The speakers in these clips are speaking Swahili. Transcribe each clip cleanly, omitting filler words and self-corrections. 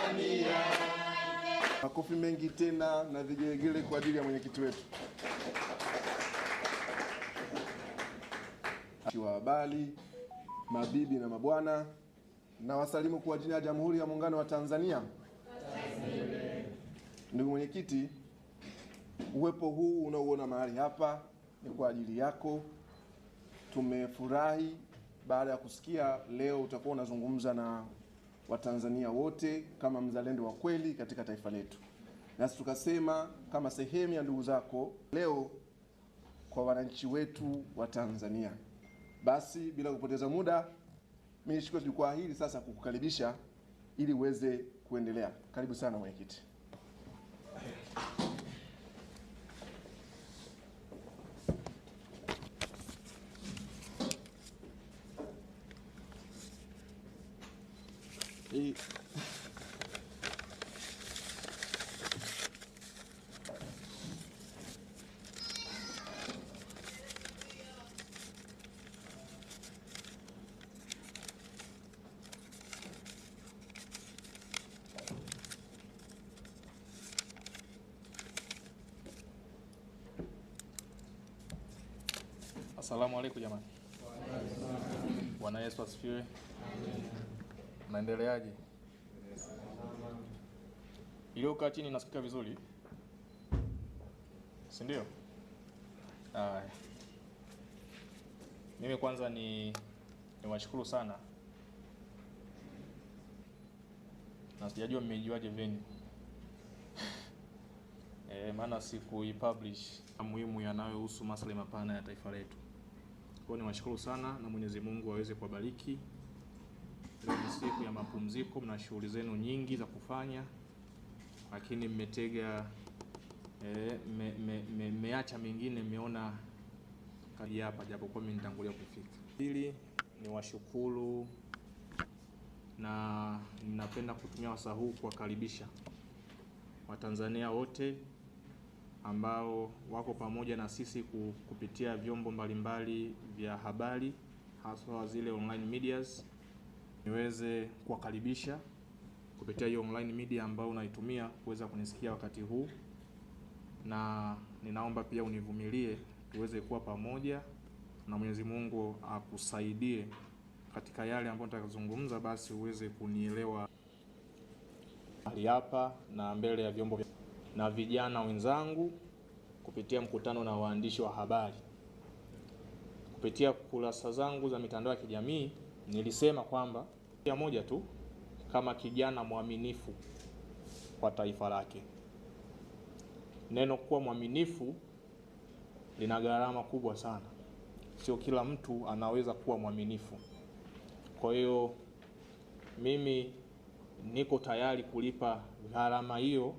Tanzania. Makofi mengi tena na vigelegele kwa ajili ya mwenyekiti wetu. Wa habari, mabibi na mabwana, na wasalimu kwa jina la Jamhuri ya Muungano wa Tanzania. Ndugu mwenyekiti, uwepo huu unaoona mahali hapa ni kwa ajili yako. Tumefurahi baada ya kusikia leo utakuwa unazungumza na Watanzania wote kama mzalendo wa kweli katika taifa letu. Nasi tukasema kama sehemu ya ndugu zako leo kwa wananchi wetu wa Tanzania. Basi bila kupoteza muda, mimi nishukuru jukwaa hili sasa kukukaribisha ili uweze kuendelea. Karibu sana mwenyekiti. Asalamu alaykum jamani. Bwana Yesu asifiwe. Naendeleaje? Ile ukaa chini nasikika vizuri? Si ndio? Mimi kwanza niwashukuru sana. Na sijajua mmejuaje venue. Maana sikuipublish muhimu yanayohusu masuala mapana ya taifa letu. Kwa hiyo niwashukuru sana na Mwenyezi Mungu aweze kuwabariki. Leo ni siku ya mapumziko, mna shughuli zenu nyingi za kufanya, lakini mmetega mmeacha mengine mmeona kaji hapa japokuwa mimi nitangulia kufika. Pili niwashukuru na ninapenda kutumia wasaa huu kuwakaribisha Watanzania wote ambao wako pamoja na sisi kupitia vyombo mbalimbali vya habari hasa zile online medias. Niweze kuwakaribisha kupitia hiyo online media ambao unaitumia kuweza kunisikia wakati huu, na ninaomba pia univumilie tuweze kuwa pamoja na Mwenyezi Mungu akusaidie katika yale ambayo nitakazungumza, basi uweze kunielewa hapa na mbele ya vyombo na vijana wenzangu kupitia mkutano na waandishi wa habari. Kupitia kurasa zangu za mitandao ya kijamii nilisema kwamba kia moja tu kama kijana mwaminifu kwa taifa lake. Neno kuwa mwaminifu lina gharama kubwa sana. Sio kila mtu anaweza kuwa mwaminifu. Kwa hiyo mimi niko tayari kulipa gharama hiyo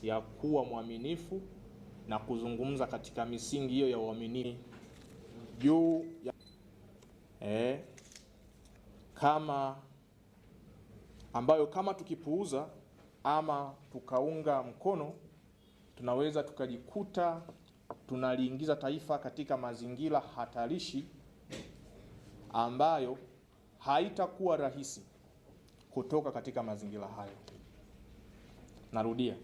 ya kuwa mwaminifu na kuzungumza katika misingi hiyo ya uaminifu juu ya kama tukipuuza ama tukaunga mkono tunaweza tukajikuta tunaliingiza taifa katika mazingira hatarishi ambayo haitakuwa rahisi kutoka katika mazingira hayo. Narudia,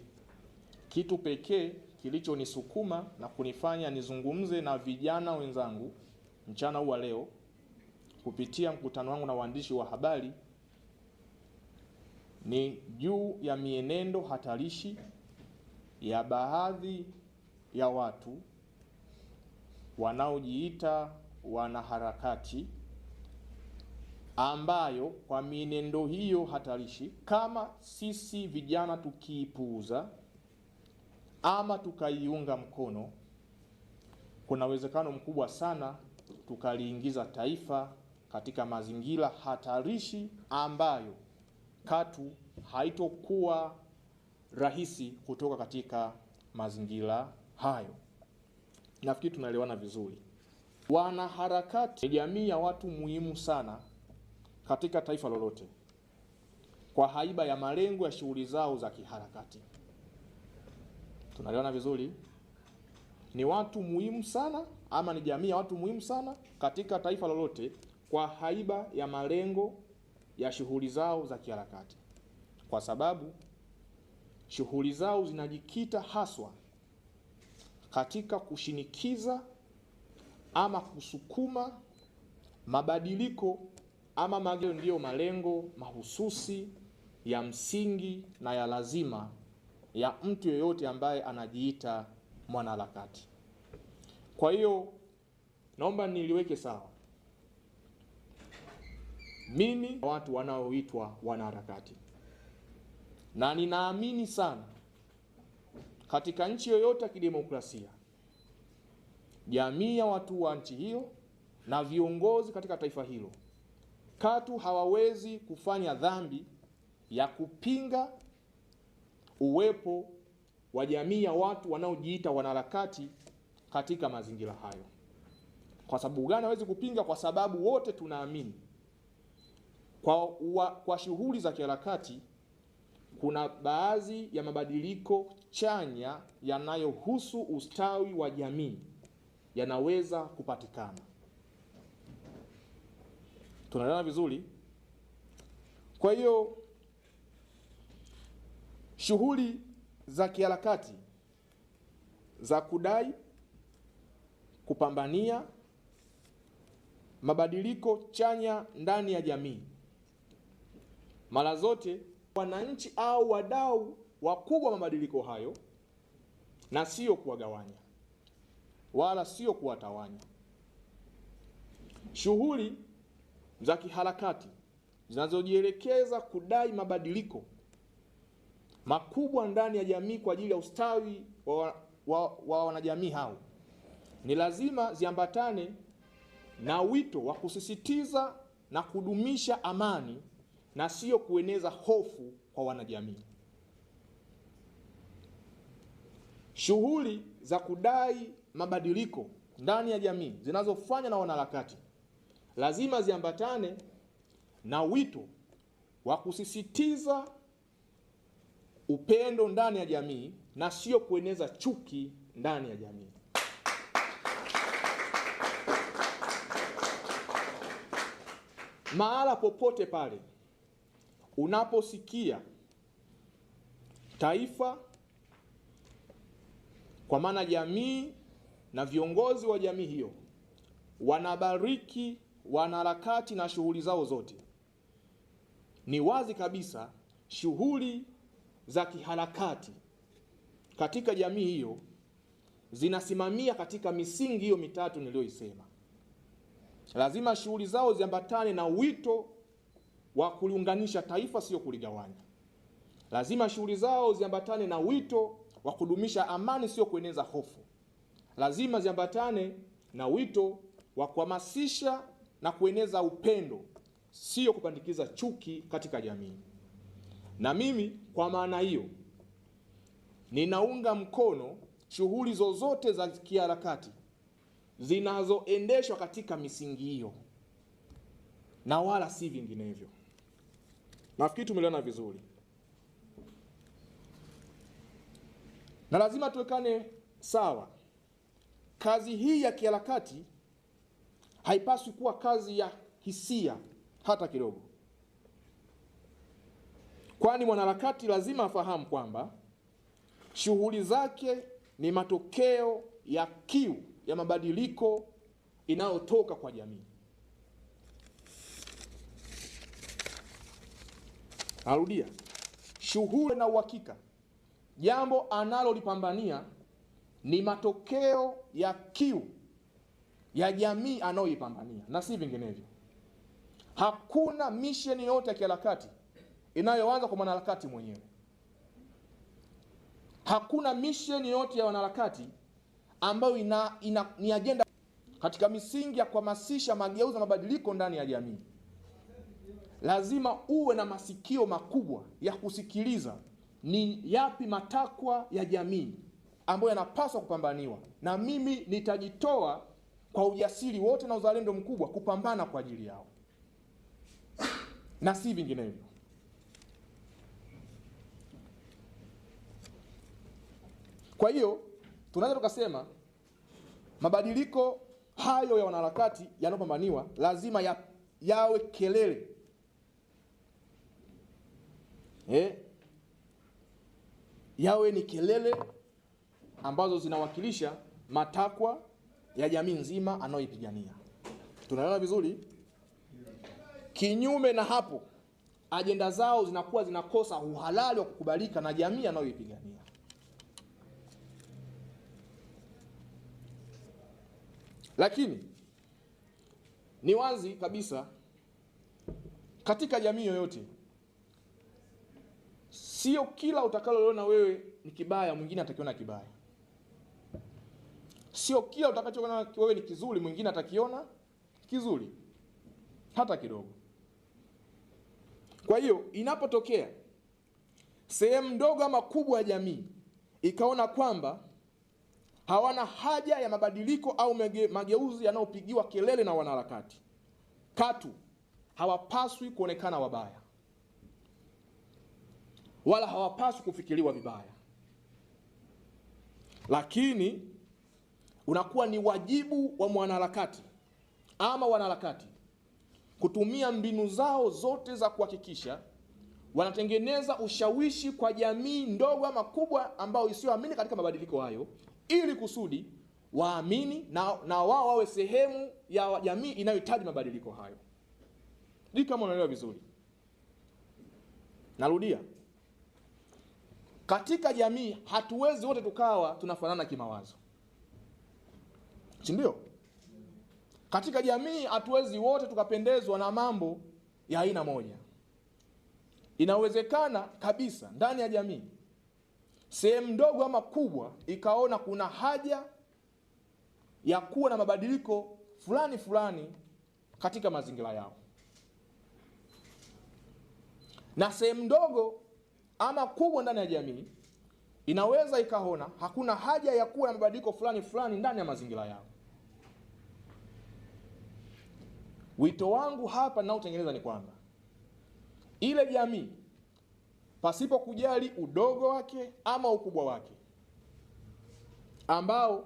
kitu pekee kilichonisukuma na kunifanya nizungumze na vijana wenzangu mchana huu wa leo kupitia mkutano wangu na waandishi wa habari ni juu ya mienendo hatarishi ya baadhi ya watu wanaojiita wanaharakati, ambayo kwa mienendo hiyo hatarishi kama sisi vijana tukiipuuza ama tukaiunga mkono, kuna uwezekano mkubwa sana tukaliingiza taifa katika mazingira hatarishi ambayo katu haitokuwa rahisi kutoka katika mazingira hayo. Nafikiri tunaelewana vizuri. Wanaharakati ni jamii ya watu muhimu sana katika taifa lolote kwa haiba ya malengo ya shughuli zao za kiharakati. Tunaelewana vizuri? Ni watu muhimu sana ama ni jamii ya watu muhimu sana katika taifa lolote kwa haiba ya malengo ya shughuli zao za kiharakati. kwa sababu shughuli zao zinajikita haswa katika kushinikiza ama kusukuma mabadiliko ama mageuzi. Ndiyo malengo mahususi ya msingi na ya lazima ya mtu yeyote ambaye anajiita mwanaharakati. Kwa hiyo naomba niliweke sawa, mimi watu wanaoitwa wanaharakati, na ninaamini sana katika nchi yoyote ya kidemokrasia, jamii ya watu wa nchi hiyo na viongozi katika taifa hilo katu hawawezi kufanya dhambi ya kupinga uwepo wa jamii ya watu wanaojiita wanaharakati katika mazingira hayo. Kwa sababu gani hawezi kupinga? Kwa sababu wote tunaamini kwa shughuli za kiharakati kuna baadhi ya mabadiliko chanya yanayohusu ustawi wa jamii yanaweza kupatikana. Tunaelewana vizuri? Kwa hiyo shughuli za kiharakati za kudai, kupambania mabadiliko chanya ndani ya jamii, mara zote wananchi au wadau wakubwa wa mabadiliko hayo, na sio kuwagawanya wala sio kuwatawanya. Shughuli za kiharakati zinazojielekeza kudai mabadiliko makubwa ndani ya jamii kwa ajili ya ustawi wa wanajamii hao ni lazima ziambatane na wito wa kusisitiza na kudumisha amani na sio kueneza hofu kwa wanajamii. Shughuli za kudai mabadiliko ndani ya jamii zinazofanywa na wanaharakati lazima ziambatane na wito wa kusisitiza upendo ndani ya jamii na sio kueneza chuki ndani ya jamii. Mahala popote pale unaposikia taifa, kwa maana jamii na viongozi wa jamii hiyo, wanabariki wanaharakati na shughuli zao zote, ni wazi kabisa shughuli za kiharakati katika jamii hiyo zinasimamia katika misingi hiyo mitatu niliyoisema. Lazima shughuli zao ziambatane na wito wa kuliunganisha taifa, sio kuligawanya. Lazima shughuli zao ziambatane na wito wa kudumisha amani, sio kueneza hofu. Lazima ziambatane na wito wa kuhamasisha na kueneza upendo, sio kupandikiza chuki katika jamii. Na mimi kwa maana hiyo ninaunga mkono shughuli zozote za kiharakati zinazoendeshwa katika misingi hiyo na wala si vinginevyo. Nafikiri tumeelewana vizuri. Na lazima tuwekane sawa, kazi hii ya kiharakati haipaswi kuwa kazi ya hisia hata kidogo. Kwani mwanaharakati lazima afahamu kwamba shughuli zake ni matokeo ya kiu ya mabadiliko inayotoka kwa jamii. Narudia, shughuli na uhakika, jambo analolipambania ni matokeo ya kiu ya jamii anayoipambania na si vinginevyo. Hakuna mission yote ya kiharakati inayoanza kwa mwanaharakati mwenyewe. Hakuna mission yote ya wanaharakati ambayo ni agenda katika misingi ya kuhamasisha mageuzi na mabadiliko ndani ya jamii. Lazima uwe na masikio makubwa ya kusikiliza ni yapi matakwa ya jamii ambayo yanapaswa kupambaniwa, na mimi nitajitoa kwa ujasiri wote na uzalendo mkubwa kupambana kwa ajili yao na si vinginevyo. Kwa hiyo tunaweza tukasema mabadiliko hayo ya wanaharakati yanayopambaniwa lazima yawe kelele yawe ni kelele ambazo zinawakilisha matakwa ya jamii nzima anayoipigania. Tunaelewa vizuri? Kinyume na hapo, ajenda zao zinakuwa zinakosa uhalali wa kukubalika na jamii anayoipigania. Lakini ni wazi kabisa katika jamii yoyote, sio kila utakaloliona wewe ni kibaya mwingine atakiona kibaya. Sio kila utakachoona wewe ni kizuri mwingine atakiona kizuri hata kidogo. Kwa hiyo inapotokea sehemu ndogo ama kubwa ya jamii ikaona kwamba hawana haja ya mabadiliko au mageuzi yanayopigiwa kelele na wanaharakati, katu hawapaswi kuonekana wabaya, wala hawapaswi kufikiriwa vibaya. Lakini unakuwa ni wajibu wa mwanaharakati ama wanaharakati kutumia mbinu zao zote za kuhakikisha wanatengeneza ushawishi kwa jamii ndogo ama kubwa ambao isiyoamini katika mabadiliko hayo, ili kusudi waamini na wao wawe sehemu ya jamii inayohitaji mabadiliko hayo. Ndio kama unaelewa vizuri. Narudia, katika jamii hatuwezi wote tukawa tunafanana kimawazo, si ndio? Katika jamii hatuwezi wote tukapendezwa na mambo ya aina moja. Inawezekana kabisa ndani ya jamii sehemu ndogo ama kubwa ikaona kuna haja ya kuwa na mabadiliko fulani fulani katika mazingira yao, na sehemu ndogo ama kubwa ndani ya jamii inaweza ikaona hakuna haja ya kuwa na mabadiliko fulani fulani ndani ya mazingira yao. Wito wangu hapa ninaotengeneza ni kwamba ile jamii, pasipo kujali udogo wake ama ukubwa wake, ambao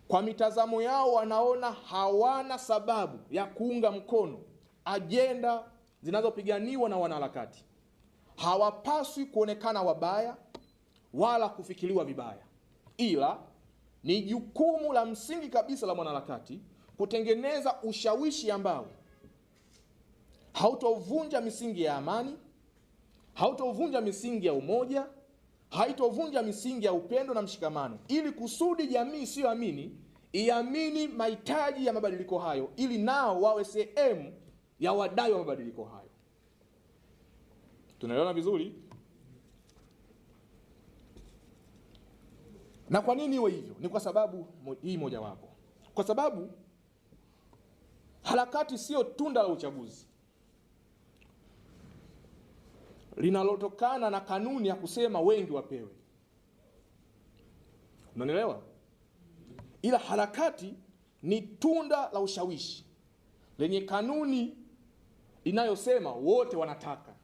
kwa mitazamo yao wanaona hawana sababu ya kuunga mkono ajenda zinazopiganiwa na wanaharakati, hawapaswi kuonekana wabaya wala kufikiriwa vibaya, ila ni jukumu la msingi kabisa la mwanaharakati kutengeneza ushawishi ambao hautovunja misingi ya amani, hautovunja misingi ya umoja, haitovunja misingi ya upendo na mshikamano, ili kusudi jamii isiyoamini iamini mahitaji ya mabadiliko hayo, ili nao wawe sehemu ya wadai wa mabadiliko hayo. Tunaelewana vizuri? Na kwa nini iwe hivyo? Ni kwa sababu hii mojawapo. Kwa sababu harakati sio tunda la uchaguzi linalotokana na kanuni ya kusema wengi wapewe. Unanielewa? Ila harakati ni tunda la ushawishi lenye kanuni inayosema wote wanataka.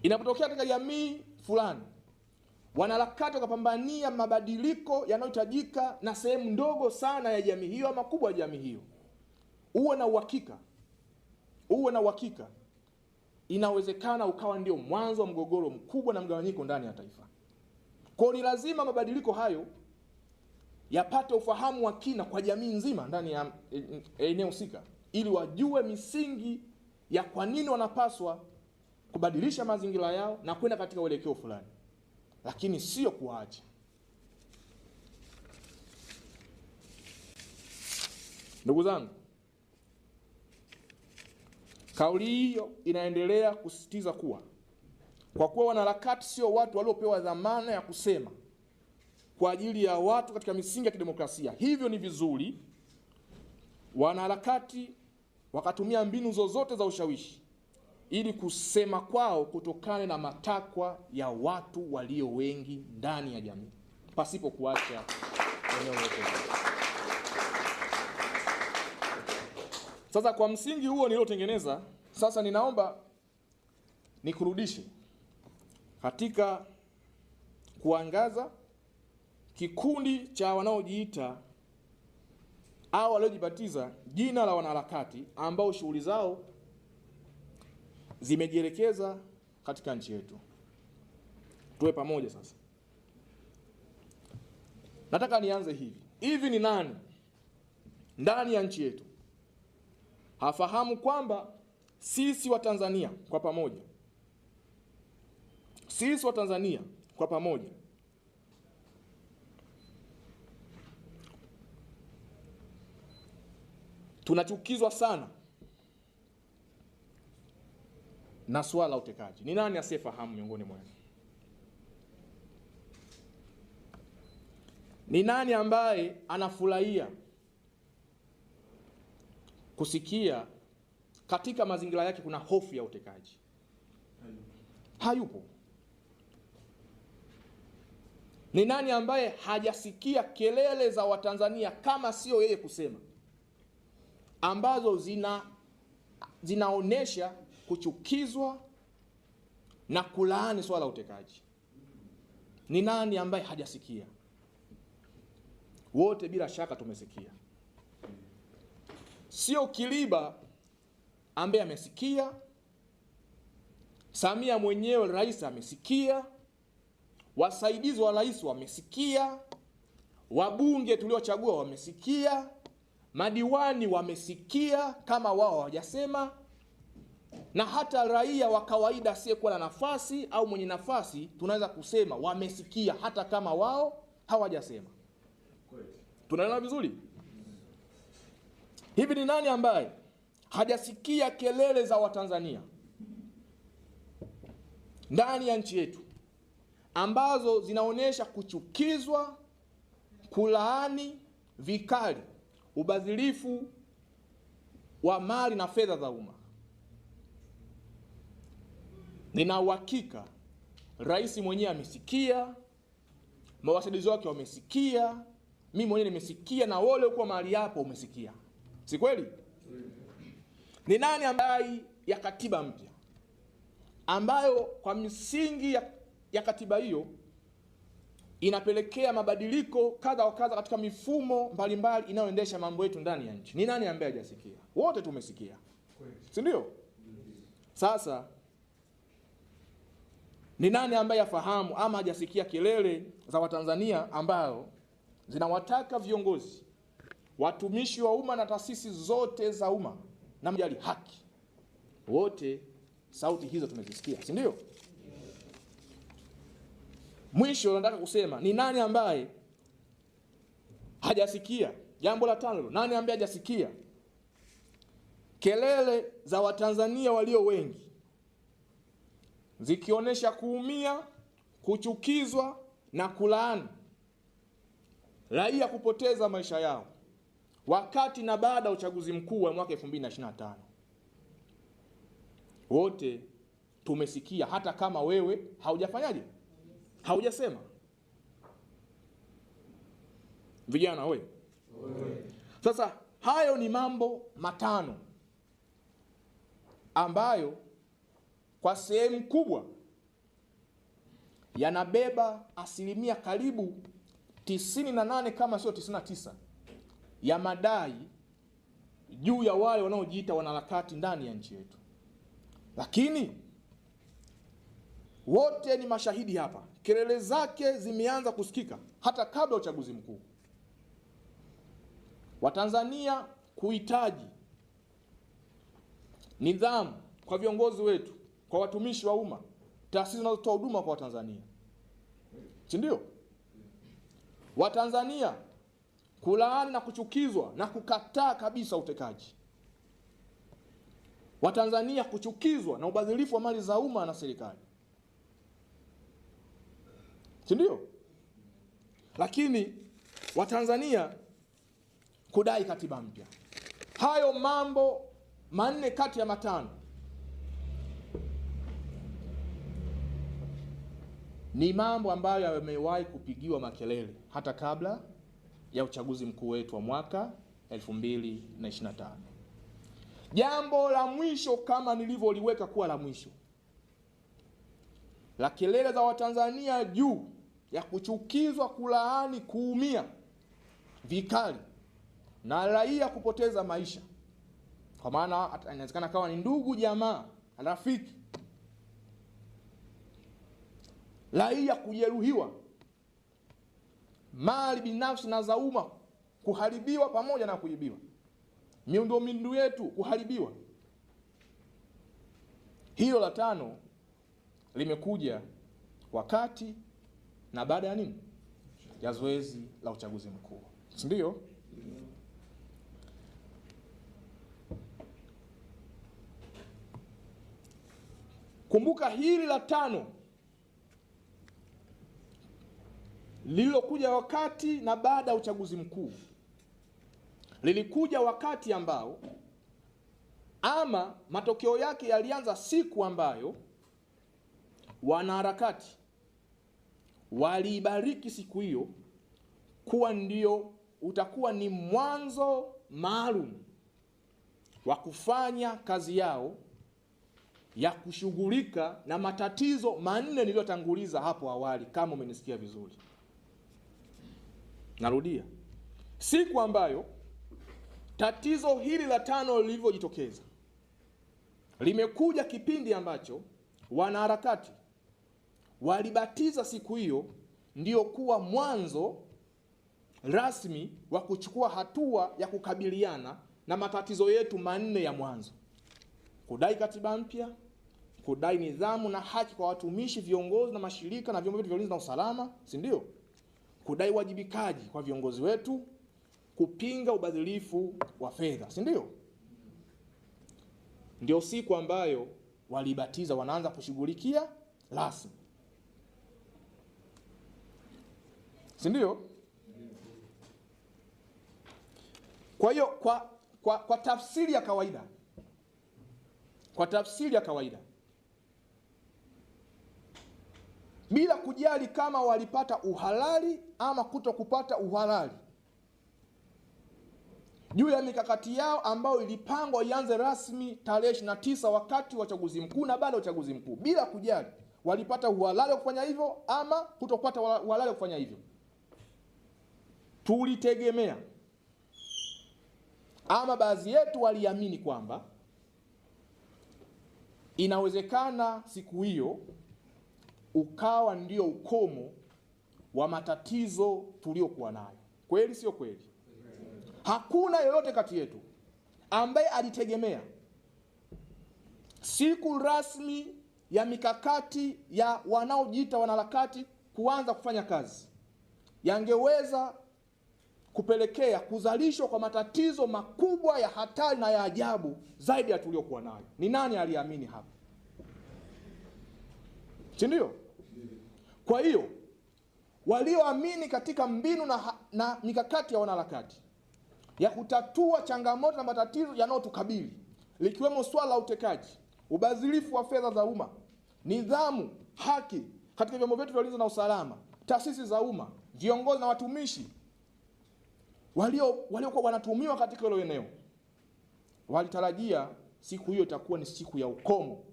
Inapotokea katika jamii fulani wanaharakati wakapambania mabadiliko yanayohitajika na sehemu ndogo sana ya jamii hiyo ama kubwa ya jamii hiyo, uwe na uhakika inawezekana ukawa ndio mwanzo wa mgogoro mkubwa na mgawanyiko ndani ya taifa. Kwa ni lazima mabadiliko hayo yapate ufahamu wa kina kwa jamii nzima ndani ya eneo husika, ili wajue misingi ya kwa nini wanapaswa kubadilisha mazingira yao na kwenda katika uelekeo fulani, lakini sio kuacha. Ndugu zangu, kauli hiyo inaendelea kusisitiza kuwa kwa kuwa wanaharakati sio watu waliopewa dhamana ya kusema kwa ajili ya watu katika misingi ya kidemokrasia, hivyo ni vizuri wanaharakati wakatumia mbinu zozote za ushawishi ili kusema kwao kutokane na matakwa ya watu walio wengi ndani ya jamii, pasipo kuacha eneo lote. Sasa kwa msingi huo niliotengeneza, sasa ninaomba nikurudishe katika kuangaza kikundi cha wanaojiita au waliojibatiza jina la wanaharakati, ambao shughuli zao zimejielekeza katika nchi yetu. Tuwe pamoja sasa. Nataka nianze hivi ni nani ndani ya nchi yetu hafahamu kwamba sisi wa Tanzania kwa pamoja tunachukizwa sana na swala la utekaji? Ni nani asiyefahamu miongoni mwenu? Ni nani ambaye anafurahia kusikia katika mazingira yake kuna hofu ya utekaji? Hayupo. Ni nani ambaye hajasikia kelele za Watanzania, kama sio yeye kusema, ambazo zinaonesha kuchukizwa na kulaani swala la utekaji? Ni nani ambaye hajasikia? Wote bila shaka tumesikia. Sio Kiliba ambaye amesikia, Samia mwenyewe rais amesikia, wasaidizi wa rais wamesikia, wabunge tuliochagua wamesikia, madiwani wamesikia kama wao hawajasema, na hata raia wa kawaida asiyekuwa na nafasi au mwenye nafasi tunaweza kusema wamesikia hata kama wao hawajasema. Tunaelewa vizuri? Hivi ni nani ambaye hajasikia kelele za Watanzania ndani ya nchi yetu ambazo zinaonesha kuchukizwa, kulaani vikali ubadhirifu wa mali na fedha za umma? Nina uhakika rais mwenyewe amesikia, mawasiliano wake wamesikia, mimi mwenyewe nimesikia, na wale uko mahali hapo umesikia. Si kweli? Ni nani ambaye ya katiba mpya ambayo kwa misingi ya katiba hiyo inapelekea mabadiliko kadha wa kadha katika mifumo mbalimbali inayoendesha mambo yetu ndani ya nchi? Ni nani ambaye hajasikia? Wote tumesikia. Si ndio? Sasa ni nani ambaye afahamu ama hajasikia kelele za Watanzania ambao zinawataka viongozi, watumishi wa umma na taasisi zote za umma na mjali haki? Wote sauti hizo tumezisikia, si ndio? Mwisho nataka kusema ni nani ambaye hajasikia? Jambo la tano, nani ambaye hajasikia kelele za Watanzania walio wengi zikionyesha kuumia, kuchukizwa na kulaani raia kupoteza maisha yao wakati na baada ya uchaguzi mkuu wa mwaka 2025? Wote tumesikia, hata kama wewe haujafanyaje, haujasema. Vijana wewe. Sasa hayo ni mambo matano ambayo kwa sehemu kubwa yanabeba asilimia karibu 98 kama sio 99 ya madai juu ya wale wanaojiita wanaharakati ndani ya nchi yetu. Lakini wote ni mashahidi hapa, kelele zake zimeanza kusikika hata kabla ya uchaguzi mkuu. Watanzania kuhitaji nidhamu kwa viongozi wetu, kwa watumishi wa umma, taasisi zinazotoa huduma kwa Watanzania, si ndio? Watanzania kulaani na kuchukizwa na kukataa kabisa utekaji. Watanzania kuchukizwa na ubadhirifu wa mali za umma na serikali, si ndio? Lakini Watanzania kudai katiba mpya. Hayo mambo manne kati ya matano ni mambo ambayo yamewahi kupigiwa makelele hata kabla ya uchaguzi mkuu wetu wa mwaka 2025. Jambo la mwisho, kama nilivyoliweka kuwa la mwisho, la kelele za Watanzania juu ya kuchukizwa, kulaani, kuumia vikali na raia kupoteza maisha, kwa maana inawezekana kawa ni ndugu, jamaa rafiki, raia kujeruhiwa, mali binafsi na za umma kuharibiwa pamoja na kuibiwa, miundombinu yetu kuharibiwa. Hilo la tano limekuja wakati na baada ya nini? Ya zoezi la uchaguzi mkuu, si ndio? Kumbuka hili la tano lililokuja wakati na baada ya uchaguzi mkuu lilikuja wakati ambao ama matokeo yake yalianza siku ambayo wanaharakati waliibariki siku hiyo kuwa ndio utakuwa ni mwanzo maalum wa kufanya kazi yao ya kushughulika na matatizo manne niliyotanguliza hapo awali, kama umenisikia vizuri. Narudia, siku ambayo tatizo hili la tano lilivyojitokeza, limekuja kipindi ambacho wanaharakati walibatiza siku hiyo ndio kuwa mwanzo rasmi wa kuchukua hatua ya kukabiliana na matatizo yetu manne ya mwanzo: kudai katiba mpya, kudai nidhamu na haki kwa watumishi, viongozi na mashirika na vyombo vyetu vya ulinzi na usalama, si ndio? Kudai wajibikaji kwa viongozi wetu, kupinga ubadhirifu wa fedha, si ndio? Ndio siku ambayo walibatiza wanaanza kushughulikia rasmi, si ndio? Kwa hiyo kwa tafsiri ya kawaida, bila kujali kama walipata uhalali ama kuto kupata uhalali juu ya mikakati yao ambayo ilipangwa ianze rasmi tarehe 29 wakati wa uchaguzi mkuu na baada ya uchaguzi mkuu, bila kujali walipata uhalali wa kufanya hivyo ama kutopata uhalali wa kufanya hivyo, tulitegemea ama baadhi yetu waliamini kwamba inawezekana siku hiyo ukawa ndio ukomo wa matatizo tuliokuwa nayo. Kweli sio kweli? Hakuna yeyote kati yetu ambaye alitegemea siku rasmi ya mikakati ya wanaojiita wanaharakati kuanza kufanya kazi yangeweza kupelekea kuzalishwa kwa matatizo makubwa ya hatari na ya ajabu zaidi ya tuliokuwa nayo. Ni nani aliamini hapa? Si ndio? Kwa hiyo walioamini katika mbinu na mikakati ya wanaharakati ya kutatua changamoto na matatizo yanayotukabili, likiwemo swala la utekaji, ubadhirifu wa fedha za umma, nidhamu, haki katika vyombo vyetu vya ulinzi na usalama, taasisi za umma, viongozi na watumishi waliokuwa wanatumiwa katika hilo eneo, walitarajia siku hiyo itakuwa ni siku ya ukomo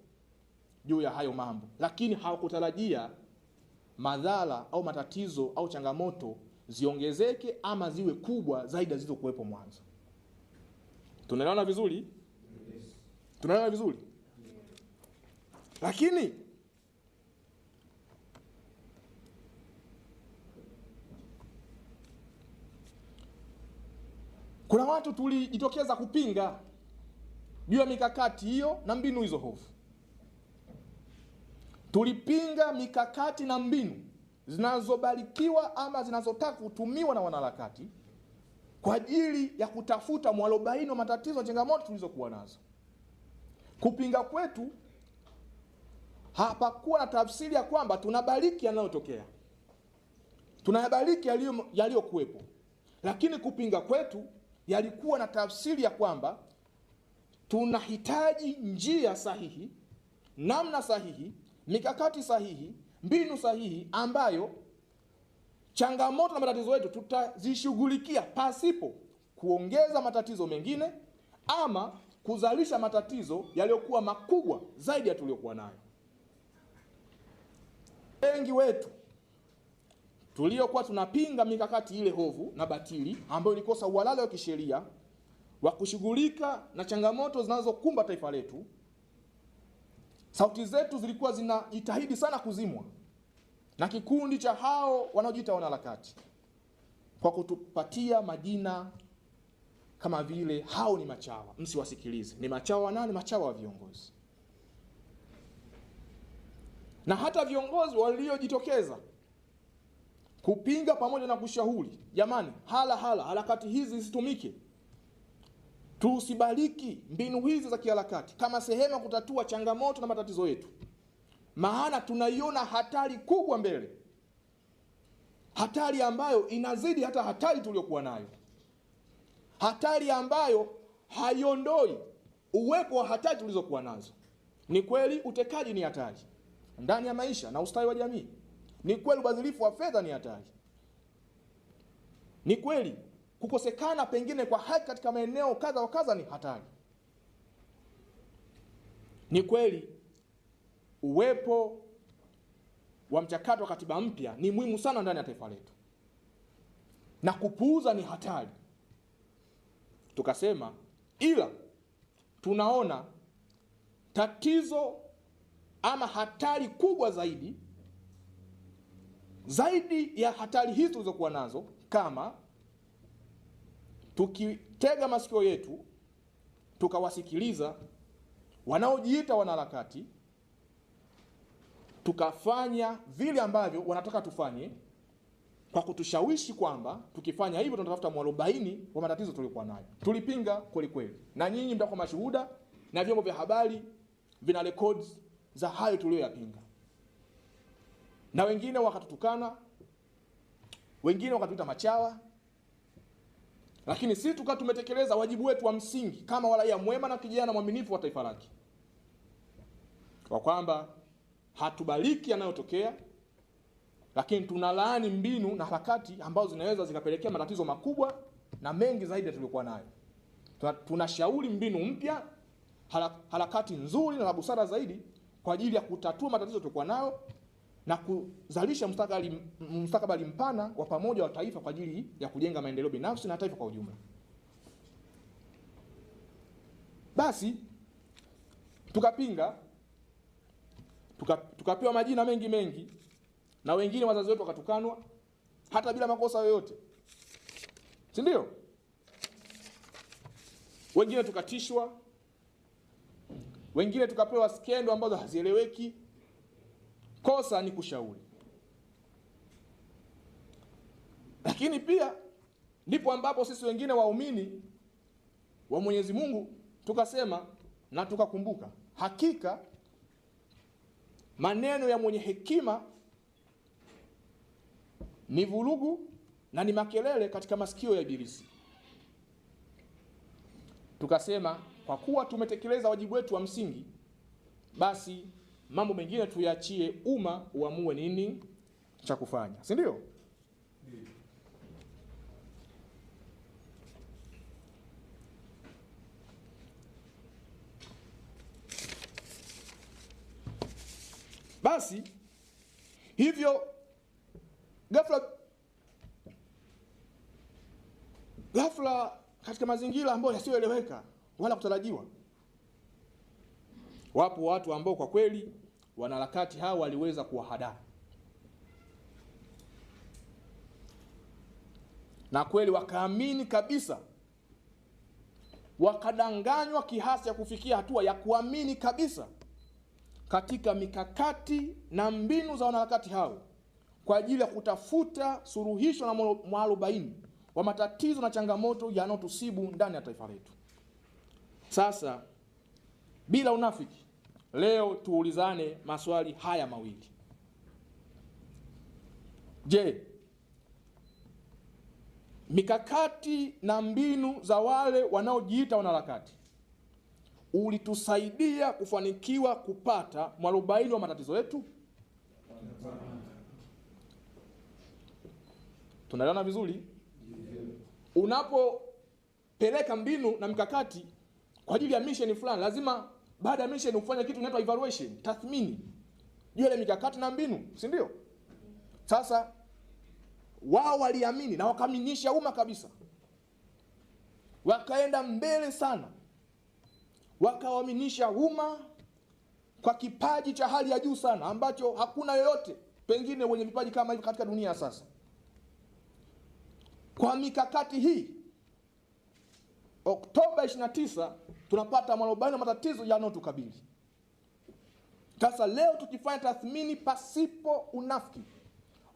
juu ya hayo mambo, lakini hawakutarajia madhara au matatizo au changamoto ziongezeke ama ziwe kubwa zaidi ya zilizokuwepo mwanzo. Tunaelewana vizuri? Yes. Tunaelewana vizuri? Yes. Lakini kuna watu tulijitokeza kupinga juu ya mikakati hiyo na mbinu hizo hofu. Tulipinga mikakati na mbinu zinazobarikiwa ama zinazotaka kutumiwa na wanaharakati kwa ajili ya kutafuta mwarobaini wa matatizo na changamoto tulizokuwa nazo. Kupinga kwetu hapakuwa na tafsiri ya kwamba tunabariki yanayotokea, tunayabariki yaliyokuwepo, lakini kupinga kwetu yalikuwa na tafsiri ya kwamba tunahitaji njia sahihi, namna sahihi, mikakati sahihi, mbinu sahihi ambayo changamoto na matatizo yetu tutazishughulikia pasipo kuongeza matatizo mengine ama kuzalisha matatizo yaliyokuwa makubwa zaidi ya tuliokuwa nayo. Wengi wetu tuliokuwa tunapinga mikakati ile hovu na batili ambayo ilikosa uhalali wa kisheria wa kushughulika na changamoto zinazokumba taifa letu, sauti zetu zilikuwa zinajitahidi sana kuzimwa na kikundi cha hao wanaojiita wanaharakati kwa kutupatia majina kama vile hao ni machawa. Msiwasikilize. Ni machawa wa nani? Machawa wa viongozi. Na hata viongozi waliojitokeza kupinga pamoja na kushauri, jamani, harakati hizi zisitumike. Tusibariki mbinu hizi za kiharakati kama sehemu ya kutatua changamoto na matatizo yetu. Maana tunaiona hatari kubwa mbele. Hatari ambayo inazidi hata hatari tuliyokuwa nayo. Hatari ambayo haiondoi uwepo wa hatari tulizokuwa nazo. Ni kweli utekaji ni hatari ndani ya maisha na ustawi wa jamii. Ni kweli ubadhirifu wa fedha ni hatari. Ni kweli kukosekana pengine kwa haki katika maeneo kadha wa kadha ni hatari. Ni kweli uwepo wa mchakato wa katiba mpya ni muhimu sana ndani ya taifa letu. Na kupuuza ni hatari. Tukasema ila tunaona tatizo ama hatari kubwa zaidi ya hatari hizi tulizokuwa nazo, kama tukitega masikio yetu tukawasikiliza wanaojiita wanaharakati, tukafanya vile ambavyo wanataka tufanye kwa kutushawishi kwamba tukifanya hivyo tunatafuta mwarobaini wa matatizo tuliokuwa nayo. Tulipinga kweli kweli. Na nyinyi mtakuwa mashuhuda na vyombo vya habari vina records za hayo tuliyoyapinga. Na wengine wakatutukana, wengine wakatuita machawa. Lakini sisi tukawa tumetekeleza wajibu wetu wa msingi kama raia mwema na kijana mwaminifu wa taifa lake. Kwa kwamba hatubariki yanayotokea, lakini tunalaani mbinu na harakati ambazo zinaweza zikapelekea matatizo makubwa na mengi zaidi tuliokuwa nayo. Tunashauri mbinu mpya, harakati nzuri na za busara zaidi kwa ajili ya kutatua matatizo tuliokuwa nayo na kuzalisha mustakabali mpana wa pamoja wa taifa kwa ajili ya kujenga maendeleo binafsi na taifa kwa ujumla. Basi tukapinga, tukapewa majina mengi, na wengine wazazi wetu wakatukanwa hata bila makosa yoyote, si ndio? Wengine tukatishwa, wengine tukapewa skendo ambazo hazieleweki. Kosa ni kushauri. Lakini pia ndipo ambapo sisi wengine waumini wa Mwenyezi Mungu tukasema na tukakumbuka, hakika maneno ya mwenye hekima ni vurugu na ni makelele katika masikio ya Ibilisi. Tukasema kwa kuwa tumetekeleza wajibu wetu wa msingi, basi mambo mengine tuyaachie umma uamue nini cha kufanya, si ndio? Basi hivyo ghafla katika mazingira ambayo yasiyoeleweka wala kutarajiwa, wapo watu ambao kwa kweli wanaharakati hao waliweza kuwahadaa. Na kweli wakaamini kabisa, wakadanganywa kiasi ya kufikia hatua ya kuamini kabisa katika mikakati na mbinu za wanaharakati hao kwa ajili ya kutafuta suluhisho na mwarobaini wa matatizo na changamoto yanayotusibu ndani ya taifa letu. Sasa bila unafiki, leo tuulizane maswali haya mawili. Je, mikakati na mbinu za wale wanaojiita wanaharakati ulitusaidia kufanikiwa kupata mwarobaini wa matatizo yetu? Tunaelewana vizuri? Unapopeleka mbinu na mikakati kwa ajili ya mission fulani, lazima baada ya mission ufanye kitu inaitwa evaluation, tathmini juu ile mikakati na mbinu, si ndio? Sasa wao waliamini na wakaaminisha umma kabisa, wakaenda mbele sana, wakawaaminisha umma kwa kipaji cha hali ya juu sana ambacho hakuna yoyote pengine wenye vipaji kama hivi katika dunia sasa. Kwa mikakati hii, Oktoba 29 tunapata mwarobaini wa matatizo yanayotukabili. Sasa leo tukifanya tathmini pasipo unafiki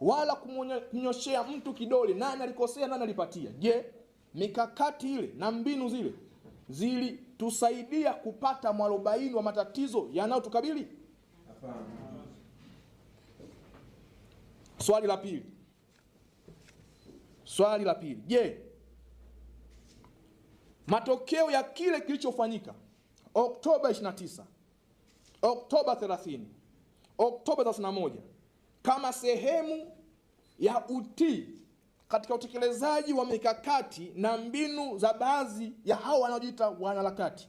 wala kumnyoshea mtu kidole nani alikosea nani alipatia. Je, mikakati ile na mbinu zile zilitusaidia kupata mwarobaini wa matatizo yanayotukabili? Hapana. Swali la pili. Je, matokeo ya kile kilichofanyika Oktoba 29, Oktoba 30, Oktoba 31 kama sehemu ya utii katika utekelezaji wa mikakati na mbinu za baadhi ya hao wanaojiita wanaharakati,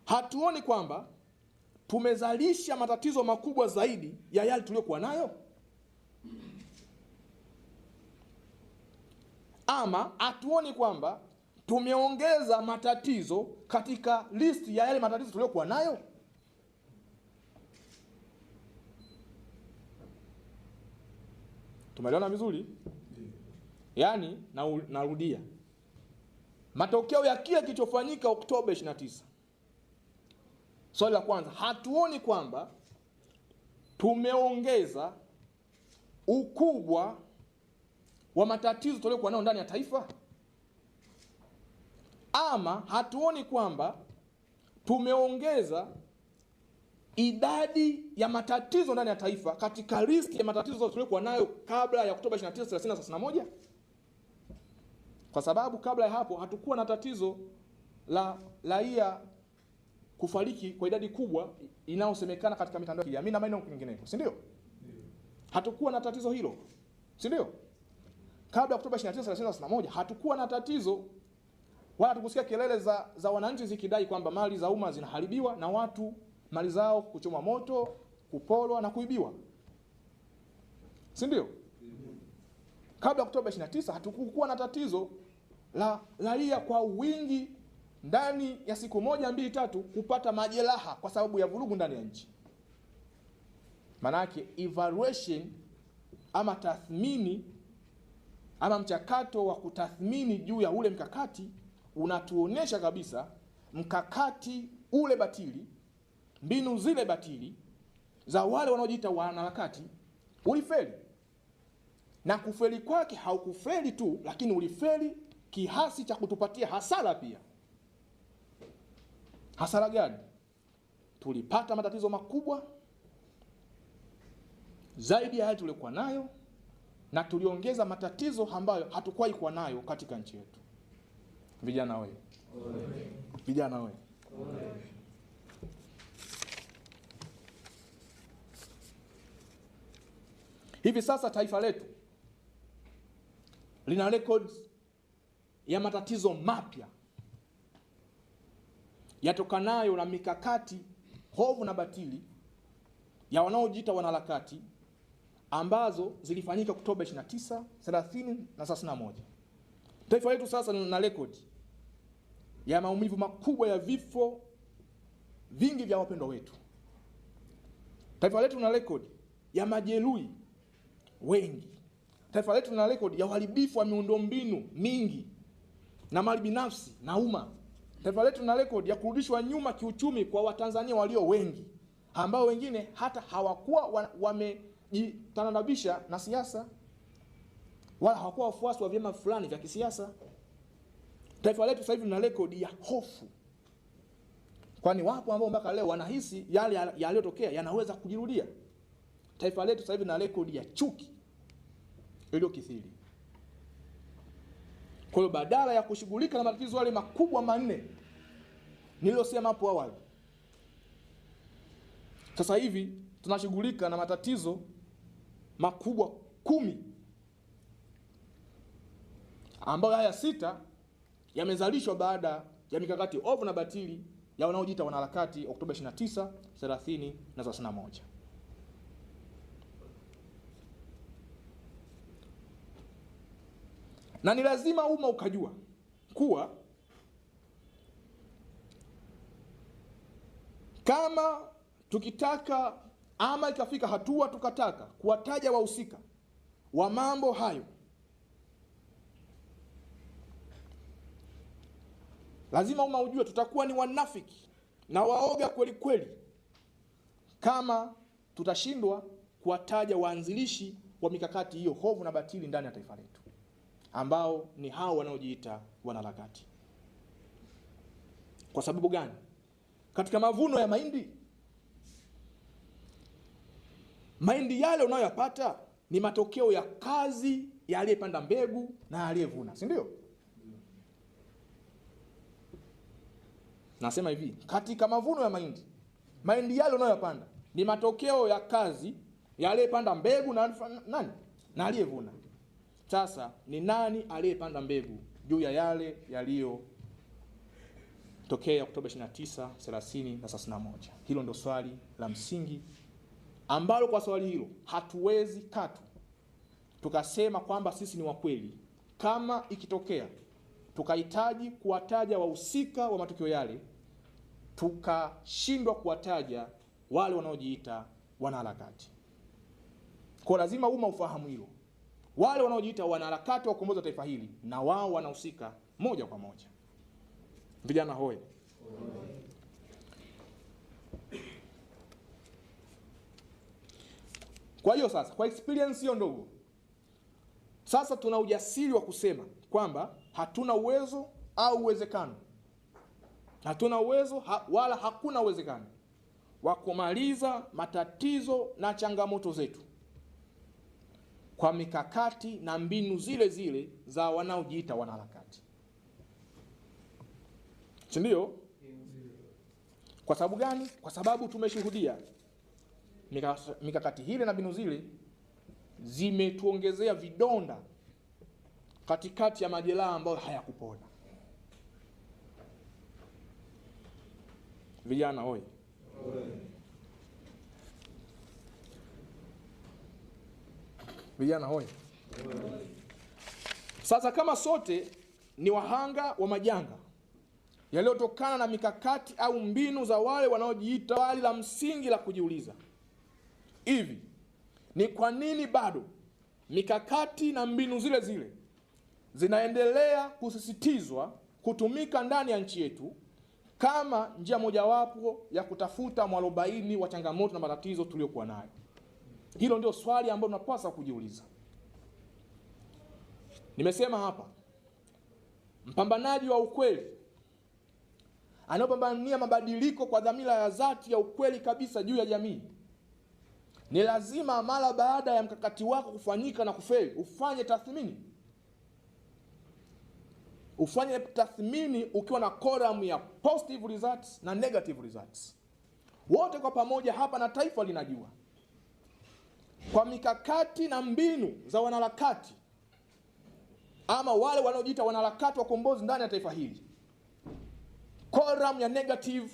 hatuoni kwamba tumezalisha matatizo makubwa zaidi ya yale tuliyokuwa nayo? Ama hatuoni kwamba tumeongeza matatizo katika listi ya yale matatizo tuliyokuwa nayo? Tumeelewana vizuri? Yaani, narudia. Matokeo ya kile kilichofanyika Oktoba 29. Swali la kwanza, hatuoni kwamba tumeongeza ukubwa wa matatizo tuliyokuwa nayo ndani ya taifa? Ama hatuoni kwamba tumeongeza idadi ya matatizo ndani ya taifa katika listi ya matatizo tuliyokuwa nayo kabla ya Oktoba 29, 30 na 31? Kwa sababu kabla ya hapo hatukuwa na tatizo la raia kufariki kwa idadi kubwa inayosemekana katika mitandao ya kijamii na maeneo mengineyo, si ndio? Hatukuwa na tatizo hilo, si ndio? Kabla ya Oktoba 29, 30 na 31 hatukuwa na tatizo, wala tukusikia kelele za wananchi zikidai kwamba mali za umma zinaharibiwa na watu mali zao kuchoma moto, kupolwa na kuibiwa, si ndio? Kabla ya Oktoba 29 hatukuwa na tatizo la raia kwa wingi ndani ya siku moja, mbili, tatu kupata majeraha kwa sababu ya vurugu ndani ya nchi. Manake evaluation ama tathmini ama mchakato wa kutathmini juu ya ule mkakati unatuonesha kabisa mkakati ule batili, mbinu zile batili za wale wanaojiita wanaharakati ulifeli. Na kufeli kwake haukufeli tu, lakini ulifeli kiasi cha kutupatia hasara pia. Hasara gani? Tulipata matatizo makubwa zaidi ya yale tulikuwa nayo, na tuliongeza matatizo ambayo hatukuwahi kuwa nayo katika nchi yetu. Vijana wewe. Vijana wewe. Hivi sasa taifa letu lina records ya matatizo mapya yatokanayo na mikakati hovu na batili ya wanaojiita wanaharakati ambazo zilifanyika Oktoba 29, 30 na 31. Taifa letu sasa lina record ya maumivu makubwa ya vifo vingi vya wapendwa wetu. Taifa letu lina record ya majeruhi wengi. Taifa letu lina record ya uharibifu wa miundombinu mingi na mali binafsi na umma. Taifa letu lina record ya kurudishwa nyuma kiuchumi kwa Watanzania walio wengi, ambao wengine hata hawakuwa wamejitanadabisha na siasa wala hawakuwa wafuasi wa vyama fulani vya kisiasa. Taifa letu sasa hivi lina record ya hofu, kwani wapo ambao mpaka leo wanahisi yale yaliyotokea yanaweza kujirudia. Taifa letu sasa hivi lina record ya chuki iliyokithiri. Kwa hiyo badala ya kushughulika na matatizo yale makubwa manne niliyosema hapo awali, sasa hivi tunashughulika na matatizo makubwa 10 ambayo haya 6 yamezalishwa baada ya mikakati ovu na batili ya wanaojiita wanaharakati Oktoba 29, 30 na 31. Na ni lazima umma ukajua kuwa kama tukitaka ama ikafika hatua tukataka kuwataja wahusika wa mambo hayo, lazima umma ujue tutakuwa ni wanafiki na waoga kweli kweli kama tutashindwa kuwataja waanzilishi wa mikakati hiyo hovu na batili ndani ya taifa letu, ambao ni hao wanaojiita wanaharakati. Kwa sababu gani? Katika mavuno ya mahindi yale unayoyapata ni matokeo ya kazi ya aliyepanda mbegu na aliyevuna, si ndio? Nasema hivi, katika mavuno ya mahindi yale unayoyapanda ni matokeo ya kazi ya aliyepanda mbegu na nani? Na aliyevuna. Sasa ni nani aliyepanda mbegu juu ya yale yaliyotokea Oktoba 29, 30 na 31? Hilo ndio swali la msingi ambalo kwa swali hilo hatuwezi katu tukasema kwamba sisi ni wakweli kama ikitokea tukahitaji kuwataja wahusika wa matukio yale tukashindwa kuwataja wale wanaojiita wanaharakati. Kwa lazima umma ufahamu hilo. Wale wanaojiita wanaharakati wa kukomboza taifa hili na wao wanahusika moja kwa moja. Vijana hoye. Kwa hiyo sasa, kwa experience hiyo ndogo, sasa tuna ujasiri wa kusema kwamba hatuna uwezo au uwezekano, hatuna uwezo wala hakuna uwezekano wa kumaliza matatizo na changamoto zetu kwa mikakati na mbinu zile zile za wanaojiita wanaharakati. Si ndio? Kwa sababu gani? Kwa sababu tumeshuhudia mikakati hile na mbinu zile zimetuongezea vidonda katikati ya majeraha ambayo hayakupona. Vijana hoi. Vijana hoi. Sasa kama sote ni wahanga wa majanga yaliyotokana na mikakati au mbinu za wale wanaojiita, swali la msingi la kujiuliza, hivi ni kwa nini bado mikakati na mbinu zile zile zinaendelea kusisitizwa kutumika ndani ya nchi yetu kama njia mojawapo ya kutafuta mwarobaini wa changamoto na matatizo tuliyokuwa nayo? Hilo ndio swali ambalo tunapaswa kujiuliza. Nimesema hapa, mpambanaji wa ukweli anayopambania mabadiliko kwa dhamira ya dhati ya ukweli kabisa juu ya jamii, ni lazima mara baada ya mkakati wako kufanyika na kufeli ufanye tathmini. Ufanye tathmini ukiwa na column ya positive results na negative results. Wote kwa pamoja hapa na taifa linajua, kwa mikakati na mbinu za wanaharakati ama wale wanaojiita wanaharakati wa kombozi ndani ya taifa hili, column ya negative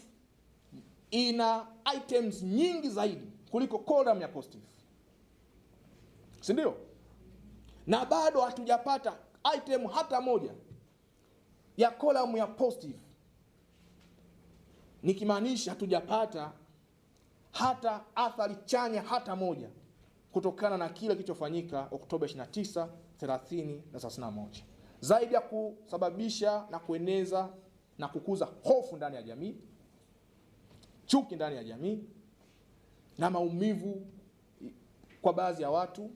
ina items nyingi zaidi kuliko column ya positive, si ndio? Na bado hatujapata item hata moja ya column ya positive, nikimaanisha hatujapata hata athari chanya hata moja kutokana na kile kilichofanyika Oktoba 29, 30 na 31, zaidi ya kusababisha na kueneza na kukuza hofu ndani ya jamii, chuki ndani ya jamii na maumivu kwa baadhi ya watu,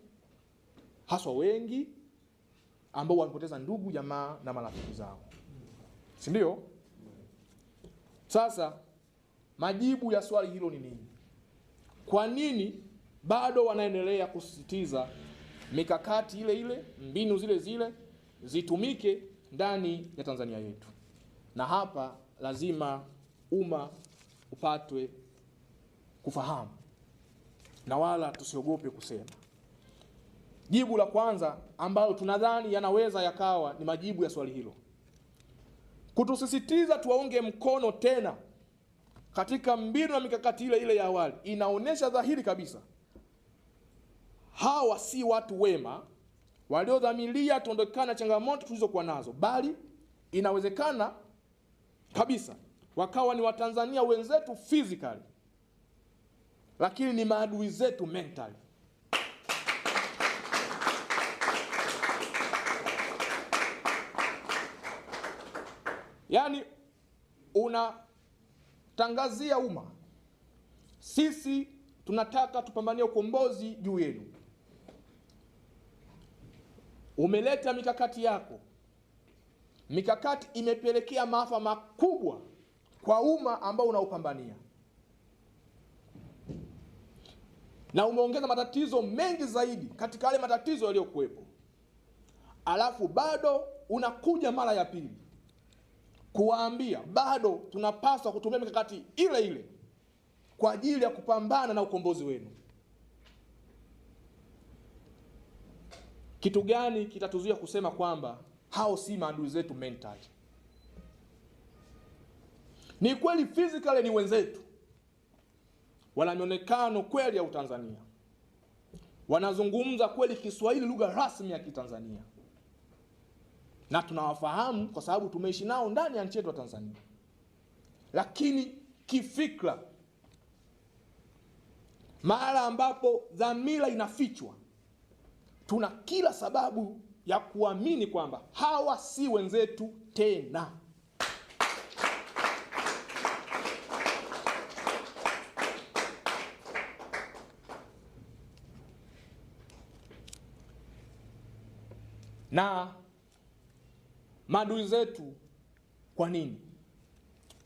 haswa wengi ambao wamepoteza ndugu, jamaa na marafiki zao, si ndio? Sasa majibu ya swali hilo ni nini? Kwa nini bado wanaendelea kusisitiza mikakati ile ile, mbinu zile zile zitumike ndani ya Tanzania yetu? Na hapa lazima umma upatwe kufahamu na wala tusiogope kusema. Jibu la kwanza ambalo tunadhani yanaweza yakawa ni majibu ya swali hilo, kutusisitiza tuwaunge mkono tena katika mbinu na mikakati ile ile ya awali, inaonesha dhahiri kabisa hawa si watu wema waliodhamiria tuondokana changamoto tulizokuwa nazo, bali inawezekana kabisa wakawa ni Watanzania wenzetu physically lakini ni maadui zetu mentally. Yaani unatangazia umma, sisi tunataka tupambanie ukombozi juu yenu. Umeleta mikakati yako, mikakati imepelekea maafa makubwa kwa umma ambao unaupambania, na umeongeza matatizo mengi zaidi katika yale matatizo yaliyokuwepo. Alafu bado unakuja mara ya pili kuwaambia bado tunapaswa kutumia mikakati ile ile kwa ajili ya kupambana na ukombozi wenu. Kitu gani kitatuzuia kusema kwamba hao si maadui zetu mentally? Ni kweli physically ni wenzetu, wana mionekano kweli ya Utanzania, wanazungumza kweli Kiswahili, lugha rasmi ya Kitanzania, na tunawafahamu kwa sababu tumeishi nao ndani ya nchi yetu ya Tanzania. Lakini kifikra, mahala ambapo dhamira inafichwa, tuna kila sababu ya kuamini kwamba hawa si wenzetu tena. Na maadui zetu kwa nini?